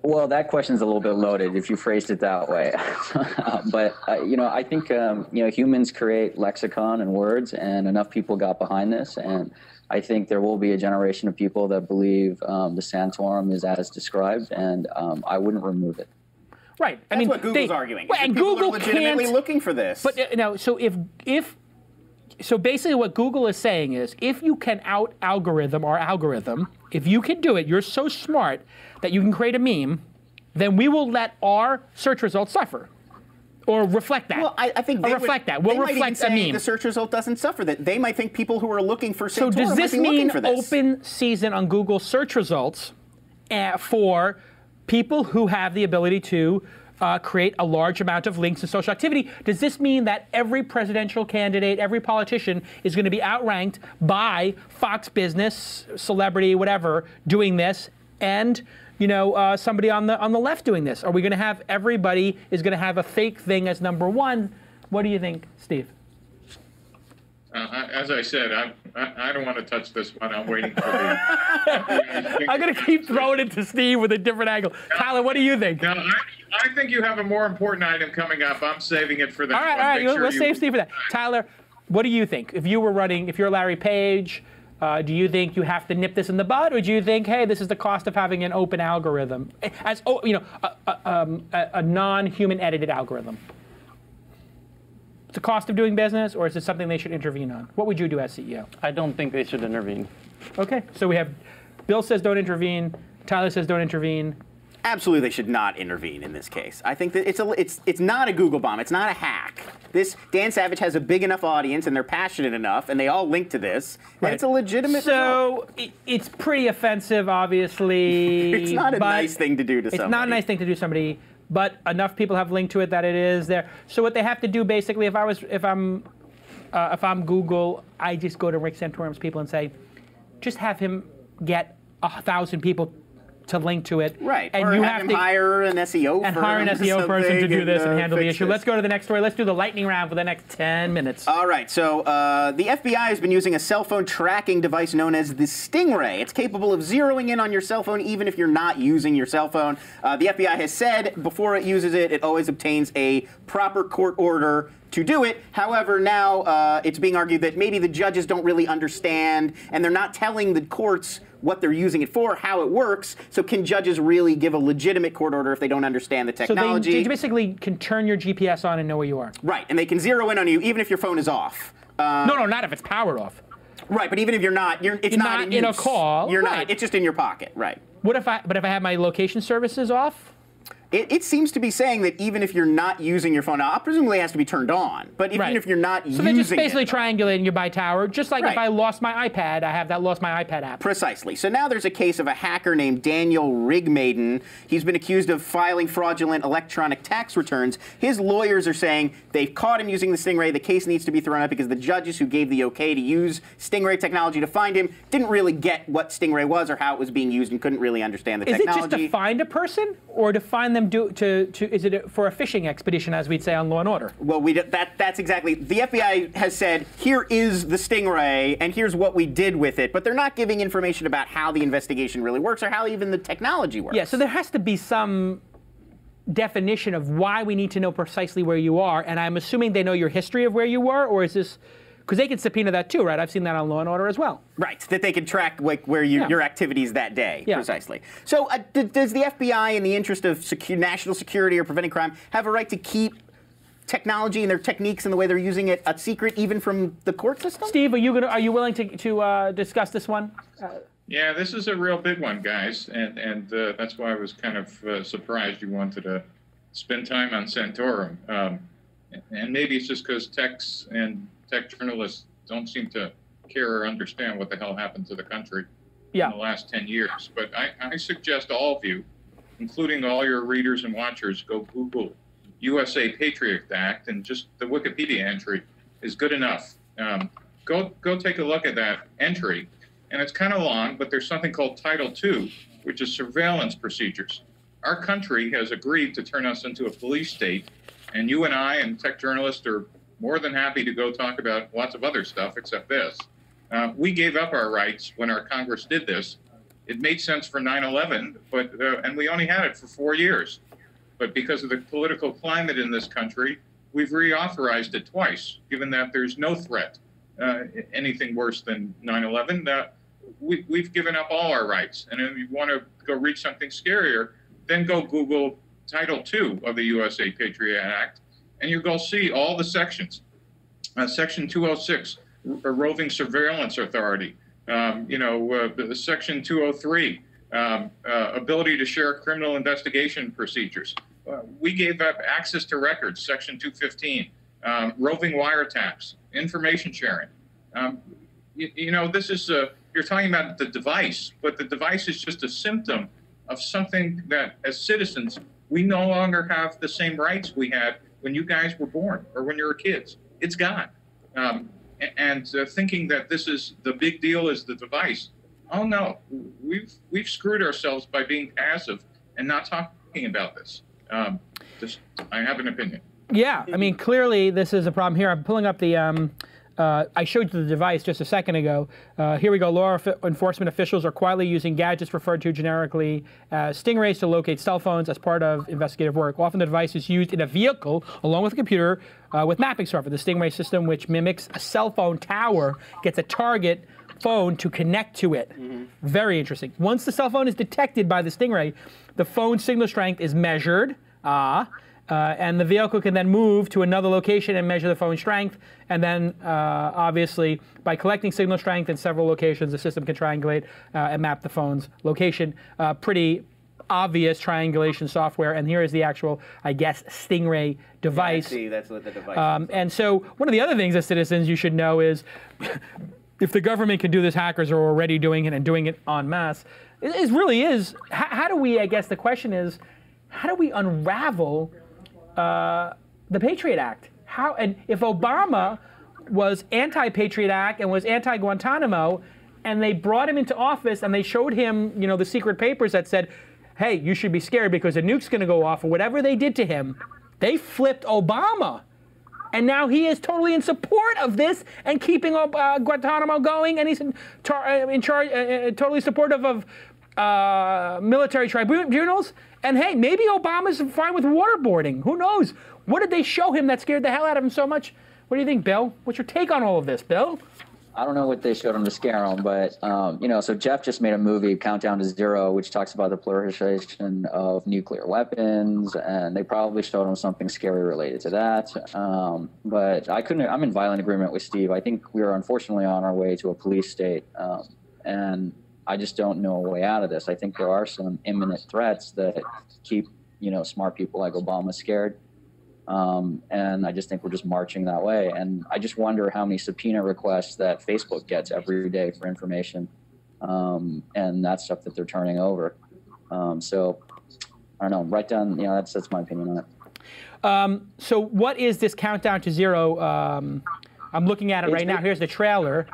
Well, that question's a little bit loaded if you phrased it that way. But, you know, I think, you know, humans create lexicon and words, and enough people got behind this. And I think there will be a generation of people that believe the Santorum is as described, and I wouldn't remove it. Right. That's what Google's arguing. Well, and people Google are legitimately looking for this. But so so basically what Google is saying is, if you can out-algorithm our algorithm, if you can do it, you're so smart that you can create a meme, then we will let our search results suffer. Or reflect that. Well, I think We'll reflect a meme. The search result doesn't suffer that. They might think people who are looking for Santorum So does this mean this. Open season on Google search results for people who have the ability to create a large amount of links in social activity? Does this mean that every presidential candidate, every politician is going to be outranked by Fox Business, celebrity, whatever, doing this, and somebody on the left doing this? Are we going to have everybody is going to have a fake thing as number one? What do you think, Steve? As I said, I don't want to touch this one. I'm waiting for the... I'm going to keep throwing it to Steve with a different angle. Tyler, what do you think? No, I think you have a more important item coming up. I'm saving it for that. All right. Let's save Steve for that. Tyler, what do you think? If you're Larry Page, do you think you have to nip this in the bud, or do you think, hey, this is the cost of having an open algorithm, as a non-human edited algorithm? The cost of doing business, or is it something they should intervene on? What would you do as CEO? I don't think they should intervene. Okay, so we have Bill says don't intervene, Tyler says don't intervene. Absolutely, they should not intervene in this case. I think that it's not a Google bomb. It's not a hack. Dan Savage has a big enough audience, and they're passionate enough, and they all link to this. Right. And it's a legitimate. So it's pretty offensive, obviously. It's not a nice thing to do to somebody. It's not a nice thing to do to somebody. But enough people have linked to it that it is there. So what they have to do, basically, if I'm Google, I just go to Rick Santorum's people and say, just have him get 1,000 people to link to it. Right. And or you have him hire an SEO firm. And hire an SEO person to do this and handle the issue. This. Let's go to the next story. Let's do the lightning round for the next 10 minutes. All right. So the FBI has been using a cell phone tracking device known as the Stingray. It's capable of zeroing in on your cell phone even if you're not using your cell phone. The FBI has said before it uses it, it always obtains a proper court order to do it. However, now it's being argued that maybe the judges don't really understand, and they're not telling the courts what they're using it for, how it works. So can judges really give a legitimate court order if they don't understand the technology? So they basically can turn your GPS on and know where you are. Right, and they can zero in on you even if your phone is off. No, not if it's powered off. Right, but even if you're not, it's not in a call. You're right. not. It's just in your pocket. Right. But if I have my location services off? It seems to be saying that even if you're not using your phone, now presumably it has to be turned on, but even if you're not using it. So they're just basically triangulating you by tower, just like if I lost my iPad, I have that lost my iPad app. Precisely. So now there's a case of a hacker named Daniel Rigmaiden. He's been accused of filing fraudulent electronic tax returns. His lawyers are saying they've caught him using the Stingray. The case needs to be thrown out because the judges who gave the okay to use Stingray technology to find him didn't really get what Stingray was or how it was being used and couldn't really understand the technology. Is it just to find a person, or to find them is it for a fishing expedition, as we'd say on Law and Order? Well, that's exactly. The FBI has said, here is the Stingray, and here's what we did with it, but they're not giving information about how the investigation really works or how even the technology works. Yeah, so there has to be some definition of why we need to know precisely where you are, and I'm assuming they know your history of where you were, or is this... Because they can subpoena that too, right? I've seen that on Law and Order as well. Right, that they can track where your activities that day, precisely. So does the FBI, in the interest of national security or preventing crime, have a right to keep technology and their techniques and the way they're using it a secret even from the court system? Steve, are you willing to discuss this one? Yeah, this is a real big one, guys, and that's why I was kind of surprised you wanted to spend time on Santorum. And maybe it's just because techs and tech journalists don't seem to care or understand what the hell happened to the country in the last 10 years. But I suggest all of you, including all your readers and watchers, go Google USA Patriot Act, and just the Wikipedia entry is good enough. Go take a look at that entry. And it's kind of long, but there's something called Title II, which is surveillance procedures. Our country has agreed to turn us into a police state, and you and I and tech journalists are more than happy to go talk about lots of other stuff except this. We gave up our rights when our Congress did this. It made sense for 9/11, and we only had it for 4 years. But because of the political climate in this country, we've reauthorized it twice, given that there's no threat, anything worse than 9/11. We've given up all our rights. And if you want to go read something scarier, then go Google Title II of the USA Patriot Act, and you'll go see all the sections. Section 206, roving surveillance authority. Section 203, ability to share criminal investigation procedures. We gave up access to records, Section 215, roving wiretaps, information sharing. This is, you're talking about the device, but the device is just a symptom of something that, as citizens, we no longer have the same rights we had when you guys were born or when you were kids. It's gone. Thinking that this is the big deal is the device. Oh no, we've screwed ourselves by being passive and not talking about this. I have an opinion. Yeah, I mean, clearly this is a problem here. I'm pulling up the I showed you the device just a second ago. Here we go. Law enforcement officials are quietly using gadgets referred to generically as Stingrays to locate cell phones as part of investigative work. Often the device is used in a vehicle along with a computer with mapping software. The Stingray system, which mimics a cell phone tower, gets a target phone to connect to it. Very interesting. Once the cell phone is detected by the Stingray, the phone signal strength is measured. And the vehicle can then move to another location and measure the phone strength. And then, obviously, by collecting signal strength in several locations, the system can triangulate and map the phone's location. Pretty obvious triangulation software. And here is the actual, I guess, Stingray device. Yeah, I see, that's what the device is. And so one of the other things as citizens you should know is, if the government can do this, hackers are already doing it and doing it en masse. It really is. How do we, I guess the question is, how do we unravel the Patriot Act? How, and if Obama was anti-Patriot Act and was anti-Guantanamo, and they brought him into office and they showed him, you know, the secret papers that said, hey, you should be scared because a nuke's going to go off, or whatever they did to him, they flipped Obama. And now he is totally in support of this and keeping Guantanamo going, and he's in charge, totally supportive of military tribunals. And hey, maybe Obama's fine with waterboarding. Who knows? What did they show him that scared the hell out of him so much? What do you think, Bill? What's your take on all of this, Bill? I don't know what they showed him to scare him, but, you know, so Jeff just made a movie, Countdown to Zero, which talks about the proliferation of nuclear weapons, and they probably showed him something scary related to that. But I'm in violent agreement with Steve. I think we are unfortunately on our way to a police state, and I just don't know a way out of this. I think there are some imminent threats that keep, you know, smart people like Obama scared. And I just think we're just marching that way. And I just wonder how many subpoena requests that Facebook gets every day for information. And that's stuff that they're turning over. So I don't know, write down, you know, that's my opinion on it. So what is this Countdown to Zero? I'm looking at it right now. Here's the trailer.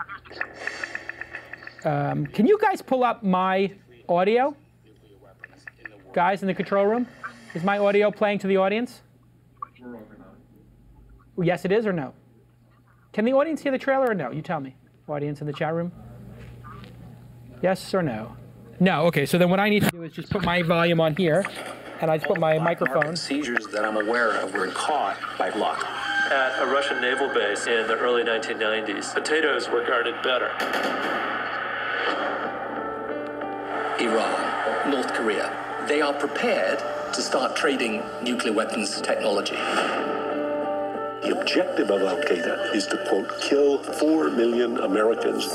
Can you guys pull up my audio? Guys in the control room? Is my audio playing to the audience? Yes, it is, or no? Can the audience hear the trailer or no? You tell me. Audience in the chat room? Yes or no? No, okay, so then what I need to do is just put my volume on here, and I just put my microphone. Seizures that I'm aware of were caught by luck. At a Russian naval base in the early 1990s, potatoes were guarded better. Iran, North Korea, they are prepared to start trading nuclear weapons technology. The objective of Al-Qaeda is to, quote, kill 4 million Americans.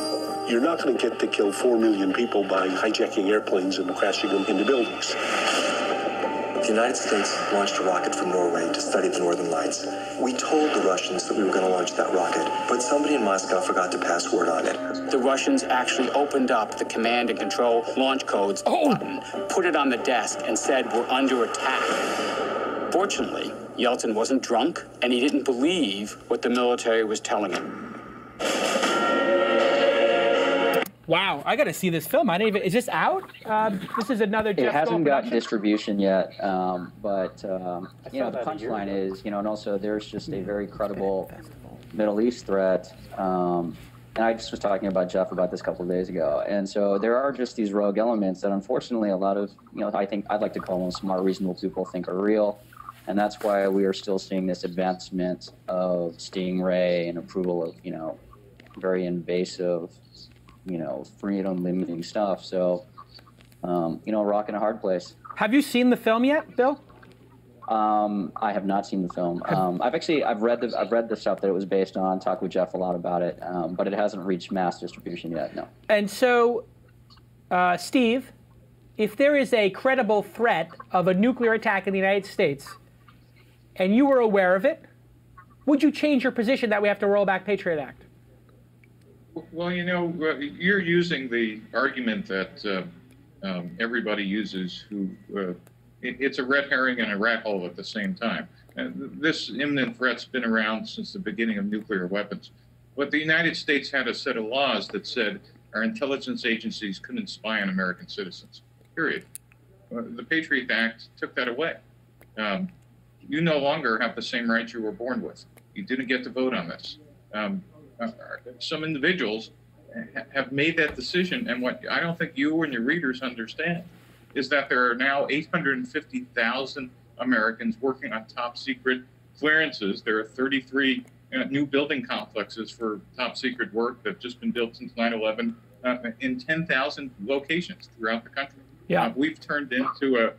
You're not going to get to kill 4 million people by hijacking airplanes and crashing them into buildings. The United States launched a rocket from Norway to study the Northern Lights. We told the Russians that we were going to launch that rocket, but somebody in Moscow forgot to pass word on it. The Russians actually opened up the command and control launch codes button, put it on the desk, and said, we're under attack. Fortunately, Yeltsin wasn't drunk, and he didn't believe what the military was telling him. Wow, I got to see this film. I didn't even. Is this out? This is another. It hasn't got distribution yet, but you know, the punchline is, you know, and also there's just a very credible Middle East threat. And I just was talking about Jeff about this a couple of days ago, and so there are just these rogue elements that, unfortunately, a lot of, you know, I think I'd like to call them smart, reasonable people think are real, and that's why we are still seeing this advancement of Stingray and approval of, you know, very invasive, you know, freedom limiting stuff. So, you know, rock in a hard place. Have you seen the film yet, Bill? I have not seen the film. I've read the stuff that it was based on, talked with Jeff a lot about it, but it hasn't reached mass distribution yet, no. And so, Steve, if there is a credible threat of a nuclear attack in the United States, and you were aware of it, would you change your position that we have to roll back Patriot Act? Well, you know, you're using the argument that everybody uses who, it's a red herring and a rat hole at the same time. This imminent threat's been around since the beginning of nuclear weapons. But the United States had a set of laws that said our intelligence agencies couldn't spy on American citizens, period. The Patriot Act took that away. You no longer have the same rights you were born with. You didn't get to vote on this. some individuals have made that decision. And what I don't think you and your readers understand is that there are now 850,000 Americans working on top secret clearances. There are 33 new building complexes for top secret work that have just been built since 9/11 in 10,000 locations throughout the country. Yeah. We've turned into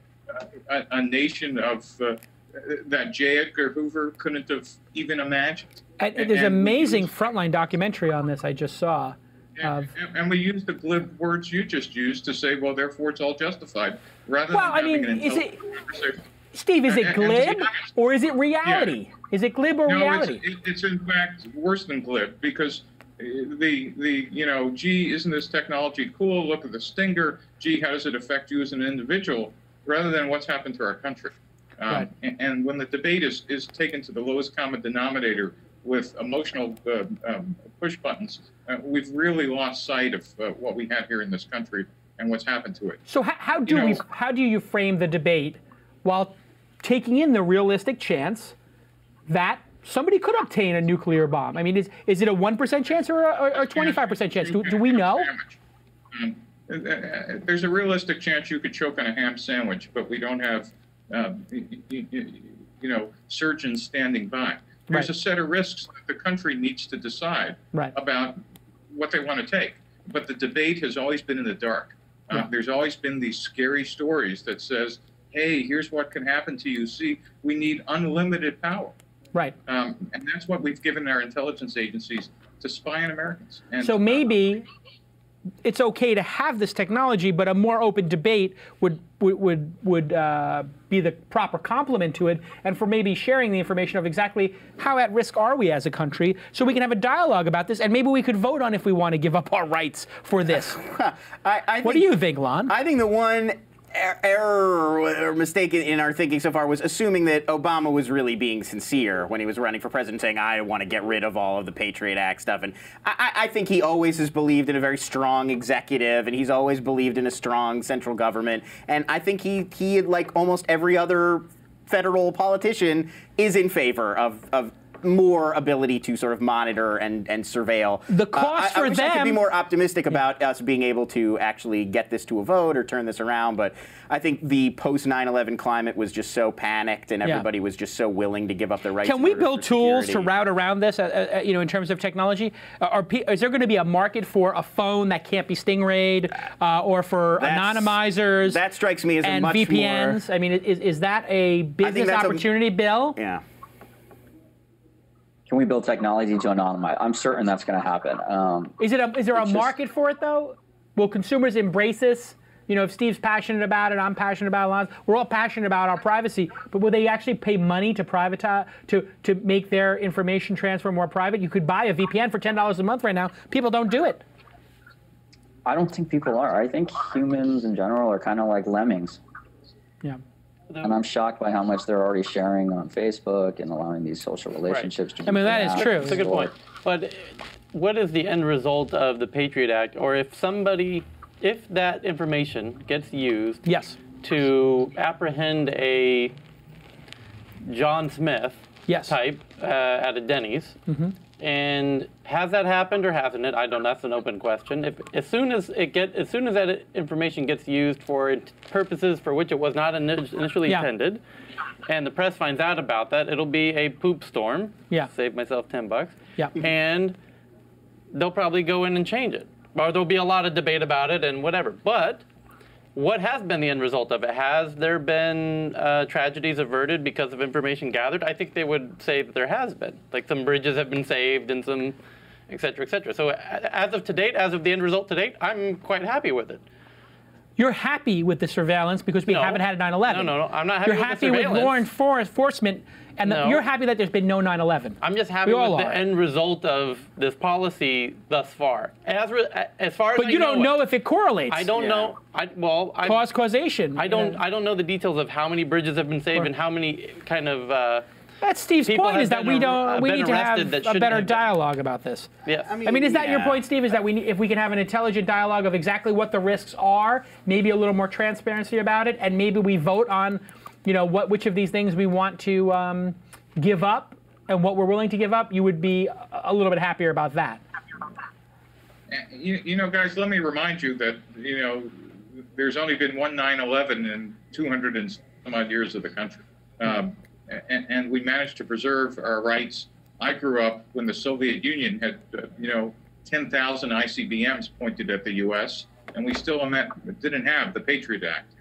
a nation of that J. Edgar Hoover couldn't have even imagined. And there's an amazing Frontline documentary on this I just saw. And we use the glib words you just used to say, well, therefore it's all justified, rather well, than having an intelligent conversation. Steve, is it glib or is it reality? Yeah. Is it glib or reality? It's in fact worse than glib, because gee, isn't this technology cool? Look at the stinger. Gee, how does it affect you as an individual? Rather than what's happened to our country. Right. And when the debate is taken to the lowest common denominator with emotional push buttons, we've really lost sight of what we have here in this country and what's happened to it. So how do you frame the debate while taking in the realistic chance that somebody could obtain a nuclear bomb? I mean, is it a 1% chance or a 25% chance? Do we know? There's a realistic chance you could choke on a ham sandwich, but we don't have surgeons standing by. There's a set of risks that the country needs to decide about what they want to take. But the debate has always been in the dark. There's always been these scary stories that says, hey, here's what can happen to you. See, we need unlimited power. Right. And that's what we've given our intelligence agencies to spy on Americans. And so maybe it's okay to have this technology, but a more open debate would be the proper complement to it, and for maybe sharing the information of exactly how at risk are we as a country, so we can have a dialogue about this, and maybe we could vote on if we want to give up our rights for this. What do you think, Lon? I think the one error or mistake in our thinking so far was assuming that Obama was really being sincere when he was running for president, saying, I want to get rid of all of the Patriot Act stuff. And I think he always has believed in a very strong executive, and he's always believed in a strong central government. And I think he like almost every other federal politician, is in favor of more ability to sort of monitor and surveil. The cost for I wish I could be more optimistic about us being able to actually get this to a vote or turn this around, but I think the post 9/11 climate was just so panicked, and everybody was just so willing to give up their rights. Can we build tools to route around this? In terms of technology, is there going to be a market for a phone that can't be Stingrayed, or for anonymizers? That strikes me as a much VPNs. more. I mean, is that a business opportunity, Bill? Yeah. Can we build technology to anonymize? I'm certain that's going to happen. Is there a market for it, though? Will consumers embrace this? You know, if Steve's passionate about it, I'm passionate about it, we're all passionate about our privacy, but will they actually pay money to privatize, to make their information transfer more private? You could buy a VPN for $10 a month right now. People don't do it. I don't think people are. I think humans in general are kind of like lemmings. Yeah. And I'm shocked by how much they're already sharing on Facebook and allowing these social relationships to be. I mean, that is true. That's a good point. But what is the end result of the Patriot Act? Or if that information gets used to apprehend a John Smith type at a Denny's, and has that happened or hasn't it? I don't know. That's an open question. As soon as that information gets used for purposes for which it was not initially intended, and the press finds out about that, it'll be a poop storm. Save myself $10. And they'll probably go in and change it, or there'll be a lot of debate about it and whatever. But what has been the end result of it? Has there been tragedies averted because of information gathered? I think they would say that there has been. Like some bridges have been saved and some, et cetera, et cetera. So as of to date, as of the end result to date, I'm quite happy with it. You're happy with the surveillance because we haven't had a 9/11. No, I'm not happy with the surveillance. You're happy with law enforcement, and you're happy that there's been no 9/11. I'm just happy with the end result of this policy thus far. As far as but you don't know if it correlates. I don't know. Causation. I don't know the details of how many bridges have been saved and how many kind of. That's Steve's point, is that we need to have a better dialogue about this. Yes. I mean, is that your point, Steve? Is that if we can have an intelligent dialogue of exactly what the risks are, maybe a little more transparency about it, and maybe we vote on, which of these things we want to give up and what we're willing to give up, you would be a little bit happier about that. You know, guys, let me remind you that, you know, there's only been one 9/11 in 200 and some odd years of the country. And we managed to preserve our rights. I grew up when the Soviet Union had, you know, 10,000 ICBMs pointed at the U.S., and we still didn't have the Patriot Act.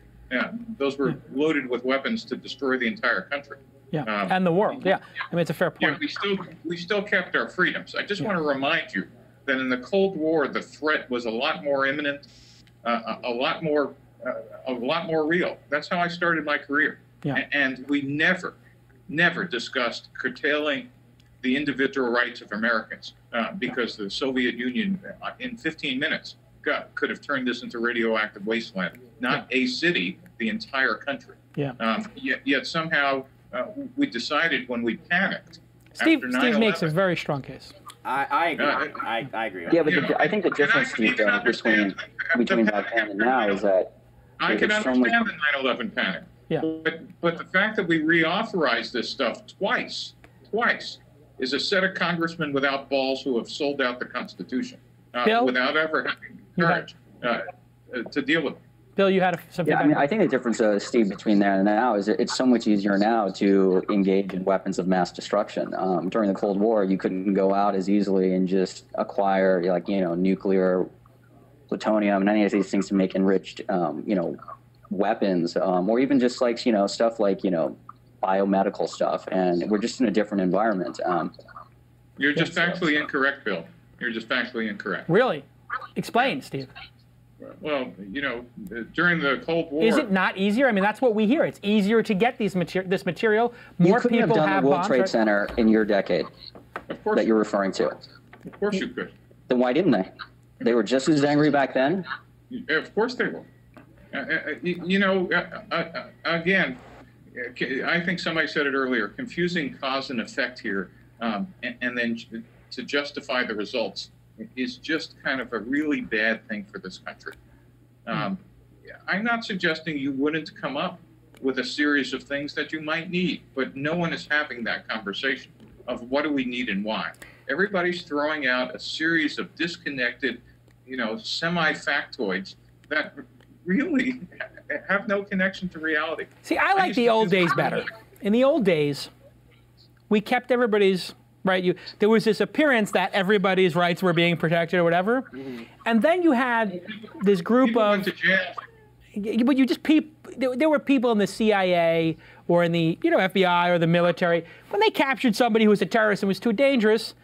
Those were loaded with weapons to destroy the entire country. Yeah, and the world. Yeah, I mean, it's a fair point. Yeah, we still kept our freedoms. I just want to remind you that in the Cold War, the threat was a lot more imminent, a lot more real. That's how I started my career. Yeah. And we never discussed curtailing the individual rights of Americans because the Soviet Union, in 15 minutes, could have turned this into radioactive wasteland. Not a city, the entire country. Yeah. Yet somehow we decided when we panicked. Steve makes a very strong case. I agree. I agree. Yeah, but I think the difference between back then and now is that I can understand the 9/11 panic. Yeah. But the fact that we reauthorized this stuff twice, is a set of congressmen without balls who have sold out the Constitution without ever having courage to deal with it. Bill, you had something. Yeah, I mean, I think the difference, Steve, between then and now is it's so much easier now to engage in weapons of mass destruction. During the Cold War, you couldn't go out as easily and just acquire, like, you know, nuclear, plutonium, and any of these things to make enriched, you know, weapons, or even just like, you know, stuff like, you know, biomedical stuff. And we're just in a different environment. You're just factually incorrect, Bill. You're just factually incorrect. Really? Explain, Steve. Well, you know, during the Cold War... Is it not easier? I mean, that's what we hear. It's easier to get this material. More people have done the World Trade Center in your decade that you're referring to. Of course you could. Then why didn't they? They were just as angry back then? Of course they were. You know, again, I think somebody said it earlier, confusing cause and effect here, and then to justify the results is just kind of a really bad thing for this country. I'm not suggesting you wouldn't come up with a series of things that you might need, but no one is having that conversation of what do we need and why. Everybody's throwing out a series of disconnected, you know, semi-factoids that really have no connection to reality. See, I like the old days better. In the old days, we kept everybody's right. There was this appearance that everybody's rights were being protected or whatever, and then you had this group People of. went to jail. But you just there were people in the CIA or in the FBI or the military when they captured somebody who was a terrorist and was too dangerous.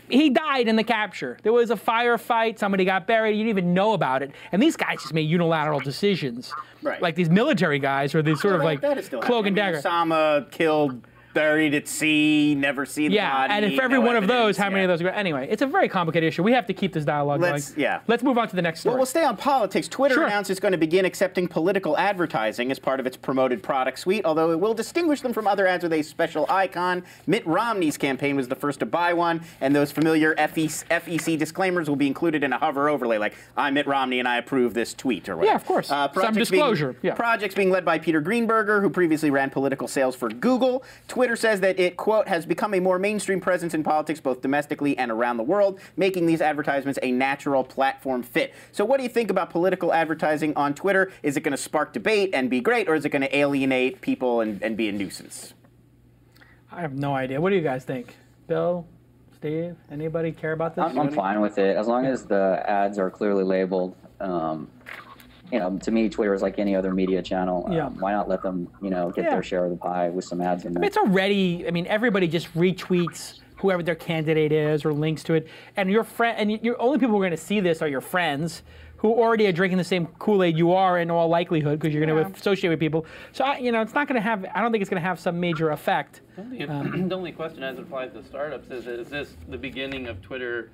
He died in the capture. There was a firefight. Somebody got buried. You didn't even know about it. And these guys just made unilateral decisions. Right. Like these military guys or these sort of like cloak and dagger. Osama killed, buried at sea, never see the body. And for every one of those, how many of those? Anyway, it's a very complicated issue. We have to keep this dialogue going. Let's move on to the next story. Well, we'll stay on politics. Twitter announced it's going to begin accepting political advertising as part of its promoted product suite, although it will distinguish them from other ads with a special icon. Mitt Romney's campaign was the first to buy one, and those familiar FEC disclaimers will be included in a hover overlay, like, I'm Mitt Romney and I approve this tweet, or whatever. Yeah, of course. Some disclosure. Projects being led by Peter Greenberger, who previously ran political sales for Google. Twitter says that it, quote, has become a more mainstream presence in politics both domestically and around the world, making these advertisements a natural platform fit. So what do you think about political advertising on Twitter? Is it going to spark debate and be great, or is it going to alienate people and be a nuisance? I have no idea. What do you guys think? Bill, Steve, anybody care about this? I'm fine with it, as long as the ads are clearly labeled. You know, to me, Twitter is like any other media channel. Why not let them, get their share of the pie with some ads in there? It's already, everybody just retweets whoever their candidate is or links to it. And your friend, and your only people who are going to see this are your friends who already are drinking the same Kool-Aid you are in all likelihood because you're going to associate with people. So, it's not going to have, I don't think it's going to have some major effect. The only question as it applies to startups is this the beginning of Twitter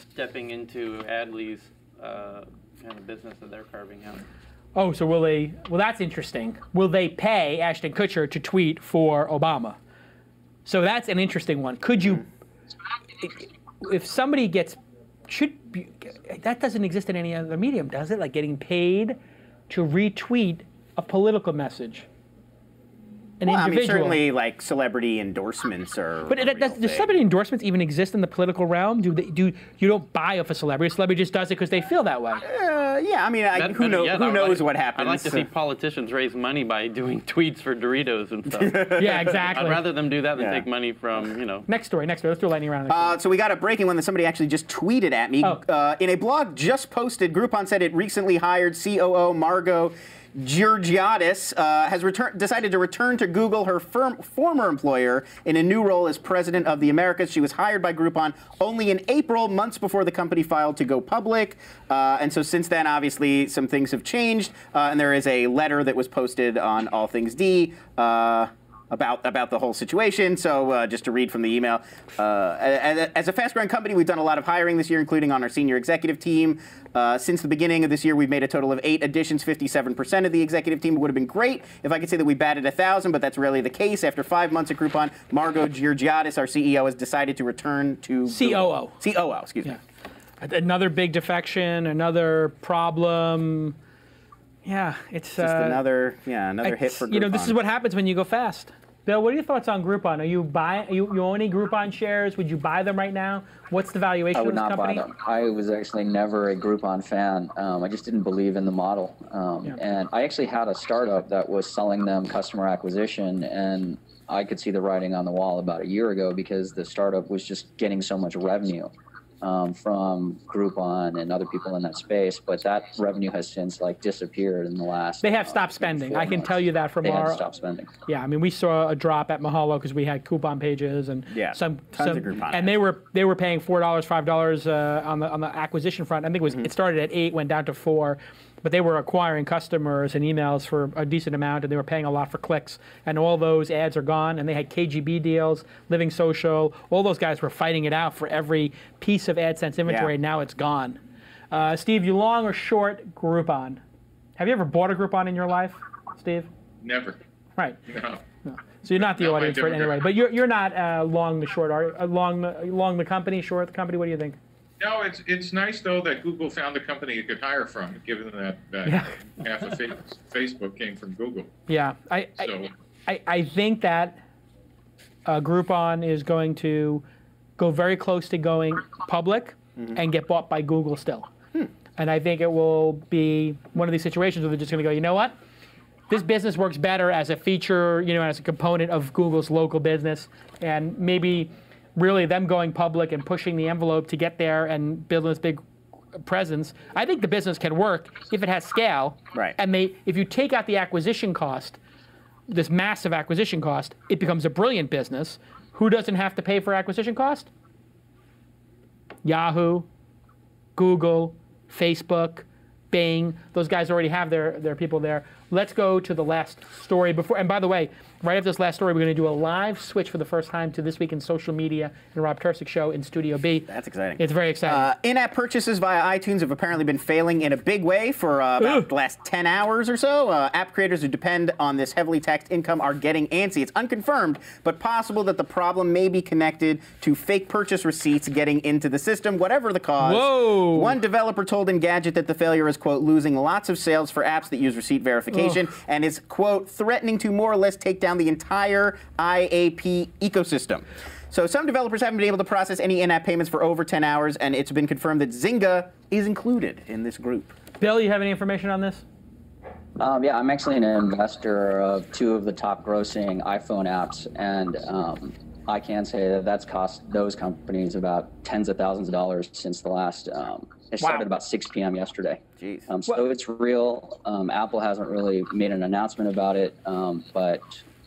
stepping into Adley's kind of business that they're carving out? Oh, so will they? Well, that's interesting. Will they pay Ashton Kutcher to tweet for Obama? So that's an interesting one. Could you, if somebody gets, that doesn't exist in any other medium, does it? Like getting paid to retweet a political message. an individual. I mean, certainly like celebrity endorsements are. But the celebrity endorsements even exist in the political realm? You don't buy off a celebrity. A celebrity just does it because they feel that way. Yeah, I mean, who knows what happens? I'd like to see politicians raise money by doing tweets for Doritos and stuff. Yeah, exactly. I'd rather them do that than take money from, Next story. Let's do a lightning round. So we got a breaking one that somebody actually just tweeted at me. In a blog just posted, Groupon said it recently hired COO Margo Georgiadis has decided to return to Google, her former employer, in a new role as president of the Americas. She was hired by Groupon only in April, months before the company filed to go public. And so since then, obviously, some things have changed. And there is a letter that was posted on All Things D about the whole situation. So just to read from the email, as a fast-growing company, we've done a lot of hiring this year, including on our senior executive team. Since the beginning of this year, we've made a total of 8 additions, 57% of the executive team. It would have been great if I could say that we batted 1,000, but that's rarely the case. After 5 months at Groupon, Margo Georgiadis, our CEO, has decided to return to COO. COO, excuse me. Another big defection, another problem. Yeah, it's just another hit for Groupon. You know, this is what happens when you go fast. Bill, what are your thoughts on Groupon? Are you own any Groupon shares? Would you buy them right now? What's the valuation of this company? I would not buy them. I was actually never a Groupon fan. I just didn't believe in the model. And I actually had a startup that was selling them customer acquisition, and I could see the writing on the wall about a year ago because the startup was just getting so much revenue from Groupon and other people in that space, but that revenue has since disappeared in the last. They have stopped spending. I can tell you that from they have stopped spending. Yeah, I mean, we saw a drop at Mahalo because we had coupon pages and tons of Groupon. And they were paying $4, $5 on the acquisition front. I think it started at 8, went down to 4. But they were acquiring customers and emails for a decent amount, and they were paying a lot for clicks. And all those ads are gone, and they had KGB deals, Living Social. All those guys were fighting it out for every piece of AdSense inventory, and now it's gone. Steve, you long or short Groupon? Have you ever bought a Groupon in your life, Steve? Never. Right. No. So you're not the audience for it anyway. But you're not long the short, long the company, short the company. What do you think? No, it's nice though that Google found a company it could hire from, given that half of Facebook came from Google. Yeah, I think that Groupon is going to go very close to going public and get bought by Google still. And I think it will be one of these situations where they're just going to go, you know what? This business works better as a feature, as a component of Google's local business, and maybe really them going public and pushing the envelope to get there and building this big presence. I think the business can work if it has scale. Right. And if you take out the acquisition cost, this massive acquisition cost, it becomes a brilliant business. Who doesn't have to pay for acquisition cost? Yahoo, Google, Facebook, Bing. Those guys already have their people there. Let's go to the last story before. And by the way, right after this last story, we're going to do a live switch for the first time to This Week in Social Media and Rob Tercek show in Studio B. That's exciting. It's very exciting. In-app purchases via iTunes have apparently been failing in a big way for about the last 10 hours or so. App creators who depend on this heavily taxed income are getting antsy. It's unconfirmed, but possible that the problem may be connected to fake purchase receipts getting into the system, whatever the cause. Whoa! One developer told Engadget that the failure is, quote, losing lots of sales for apps that use receipt verification and is, quote, threatening to more or less take down the entire IAP ecosystem. So some developers haven't been able to process any in-app payments for over 10 hours, and it's been confirmed that Zynga is included in this group. Bill, you have any information on this? Yeah, I'm actually an investor of 2 of the top grossing iPhone apps, and I can say that that's cost those companies about tens of thousands of dollars since the last. It started about 6 p.m. yesterday. Jeez. So it's real. Apple hasn't really made an announcement about it, but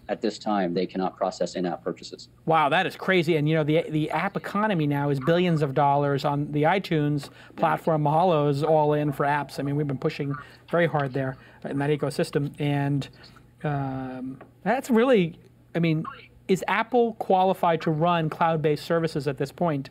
at this time, they cannot process in-app purchases. Wow, that is crazy. And the app economy now is billions of dollars on the iTunes platform. Mahalo is all in for apps. I mean, we've been pushing very hard there in that ecosystem. And that's really, I mean, is Apple qualified to run cloud-based services at this point?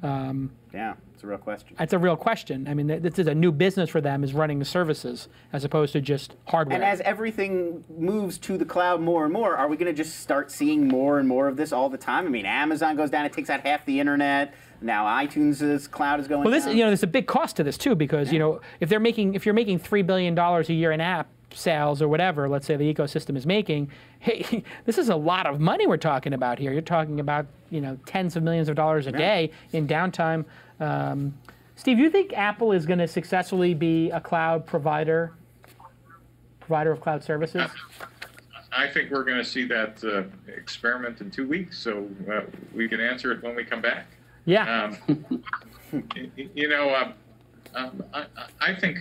Yeah, it's a real question. That's a real question. I mean, this is a new business for them, is running the services as opposed to just hardware. And as everything moves to the cloud more and more, are we going to just start seeing more and more of this all the time? I mean, Amazon goes down, it takes out half the internet. Now iTunes' cloud is going down. Well, there's a big cost to this too, because if you're making $3 billion a year in app sales or whatever, let's say the ecosystem is making, hey, this is a lot of money we're talking about here. You're talking about, you know, tens of millions of dollars a day in downtime. Steve, you think Apple is going to successfully be a cloud provider of cloud services? I think we're going to see that experiment in 2 weeks, so we can answer it when we come back. Yeah. You know, I think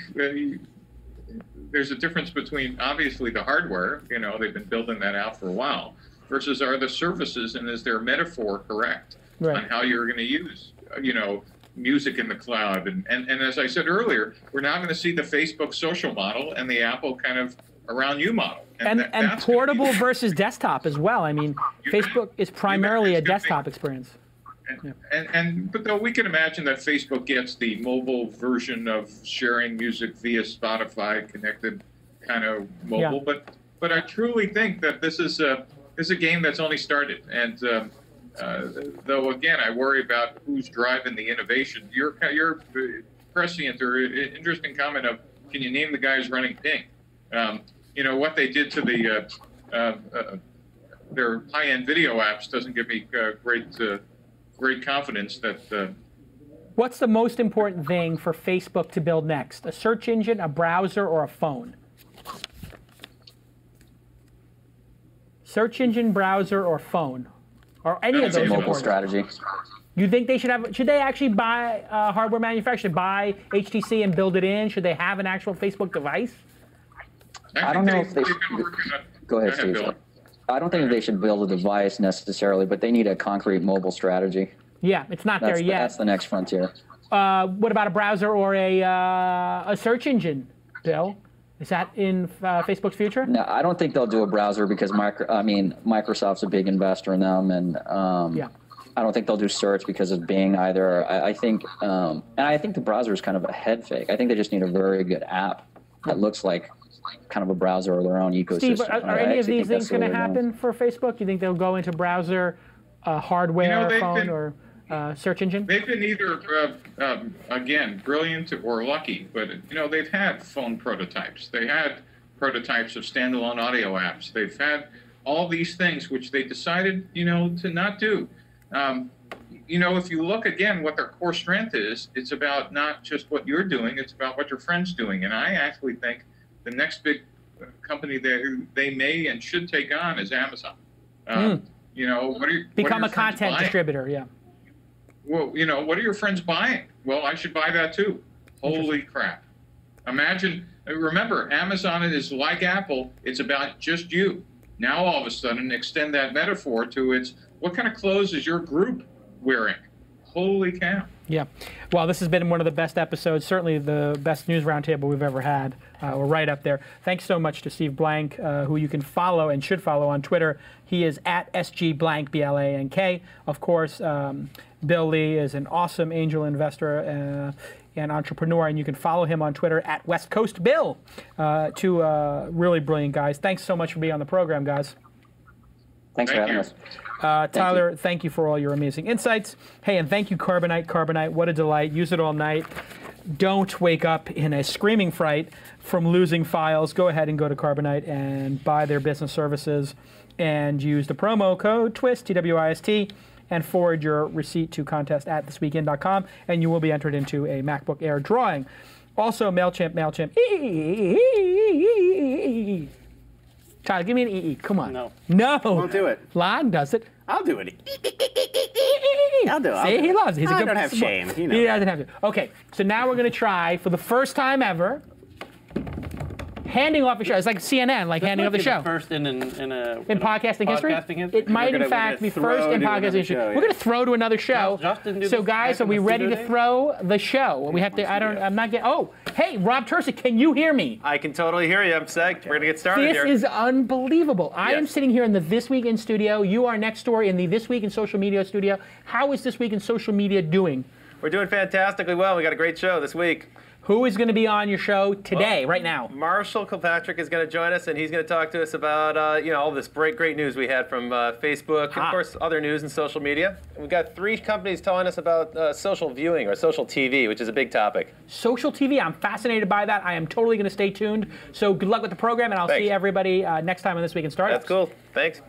there's a difference between, obviously, the hardware, you know, they've been building that out for a while, versus are the services, and is their metaphor correct on how you're going to use, you know, music in the cloud. And as I said earlier, we're now going to see the Facebook social model and the Apple kind of around you model. And portable versus desktop as well. I mean, Facebook is primarily a desktop experience. But though we can imagine that Facebook gets the mobile version of sharing music via Spotify connected kind of mobile, but I truly think that this is a game that's only started. And though again, I worry about who's driving the innovation. Your prescient or interesting comment of, can you name the guys running Ping? You know what they did to the their high-end video apps doesn't give me great confidence that. What's the most important thing for Facebook to build next? A search engine, a browser, or a phone? Search engine, browser, or phone? Or any of those mobile strategy. You think they should have? Should they actually buy a hardware manufacturer, buy HTC and build it in? Should they have an actual Facebook device? I don't know if they should. Go ahead, Steve. I don't think they should build a device necessarily, but they need a concrete mobile strategy. Yeah, it's not there yet. That's the next frontier. What about a browser or a search engine, Bill? Is that in Facebook's future? No, I don't think they'll do a browser because Microsoft's a big investor in them, and I don't think they'll do search because of Bing either. I think the browser is kind of a head fake. I think they just need a very good app that looks like kind of a browser or their own ecosystem. Steve, are any of these things going to happen for Facebook? Do you think they'll go into browser, hardware, phone, or search engine? They've been either, again, brilliant or lucky, but you know, they've had phone prototypes. They had prototypes of standalone audio apps. They've had all these things which they decided, you know, to not do. You know, if you look again what their core strength is, it's about not just what you're doing, it's about what your friend's doing. And I actually think the next big company they may and should take on is Amazon. You know, become a content distributor, yeah. Well, you know, what are your friends buying? Well, I should buy that too. Holy crap. Imagine, remember, Amazon is like Apple. It's about just you. Now, all of a sudden, extend that metaphor to what kind of clothes is your group wearing? Holy cow. Yeah. Well, this has been one of the best episodes, certainly the best news roundtable we've ever had. We're right up there. Thanks so much to Steve Blank, who you can follow and should follow on Twitter. He is at SGBlank, B-L-A-N-K. Of course, Bill Lee is an awesome angel investor and entrepreneur, and you can follow him on Twitter at West Coast Bill. Two really brilliant guys. Thanks so much for being on the program, guys. Thanks for having us. Tyler, thank you for all your amazing insights. Hey, and thank you, Carbonite. Carbonite, what a delight. Use it all night. Don't wake up in a screaming fright from losing files. Go ahead and go to Carbonite and buy their business services and use the promo code TWiST, T-W-I-S-T, and forward your receipt to contest@thisweekin.com, and you will be entered into a MacBook Air drawing. Also, MailChimp. Tyler, give me an EE. Come on. No. Won't do it. Lon does it. I'll do it. I'll do it. See, he loves it. He's I don't have shame. You know he doesn't have to. Okay, so now we're going to try, for the first time ever, handing off a show. It's like CNN, like handing off the show. First in podcasting history? It might, in fact, be first in podcasting history. We're going to throw to another show. So, guys, are we ready to throw the show? We have to, I'm not getting, oh, hey, Rob Tercek, can you hear me? I can totally hear you. I'm psyched. We're going to get started here. This is unbelievable. I am sitting here in the This Week in studio. You are next door in the This Week in Social Media studio. How is This Week in Social Media doing? We're doing fantastically well. We got a great show this week. Who is going to be on your show today, right now? Marshall Kilpatrick is going to join us, and he's going to talk to us about all this great news we had from Facebook, and of course other news and social media. And we've got 3 companies telling us about social viewing or social TV, which is a big topic. Social TV, I'm fascinated by that. I am totally going to stay tuned. So good luck with the program, and I'll see everybody next time on This Week in Startups. That's cool. Thanks.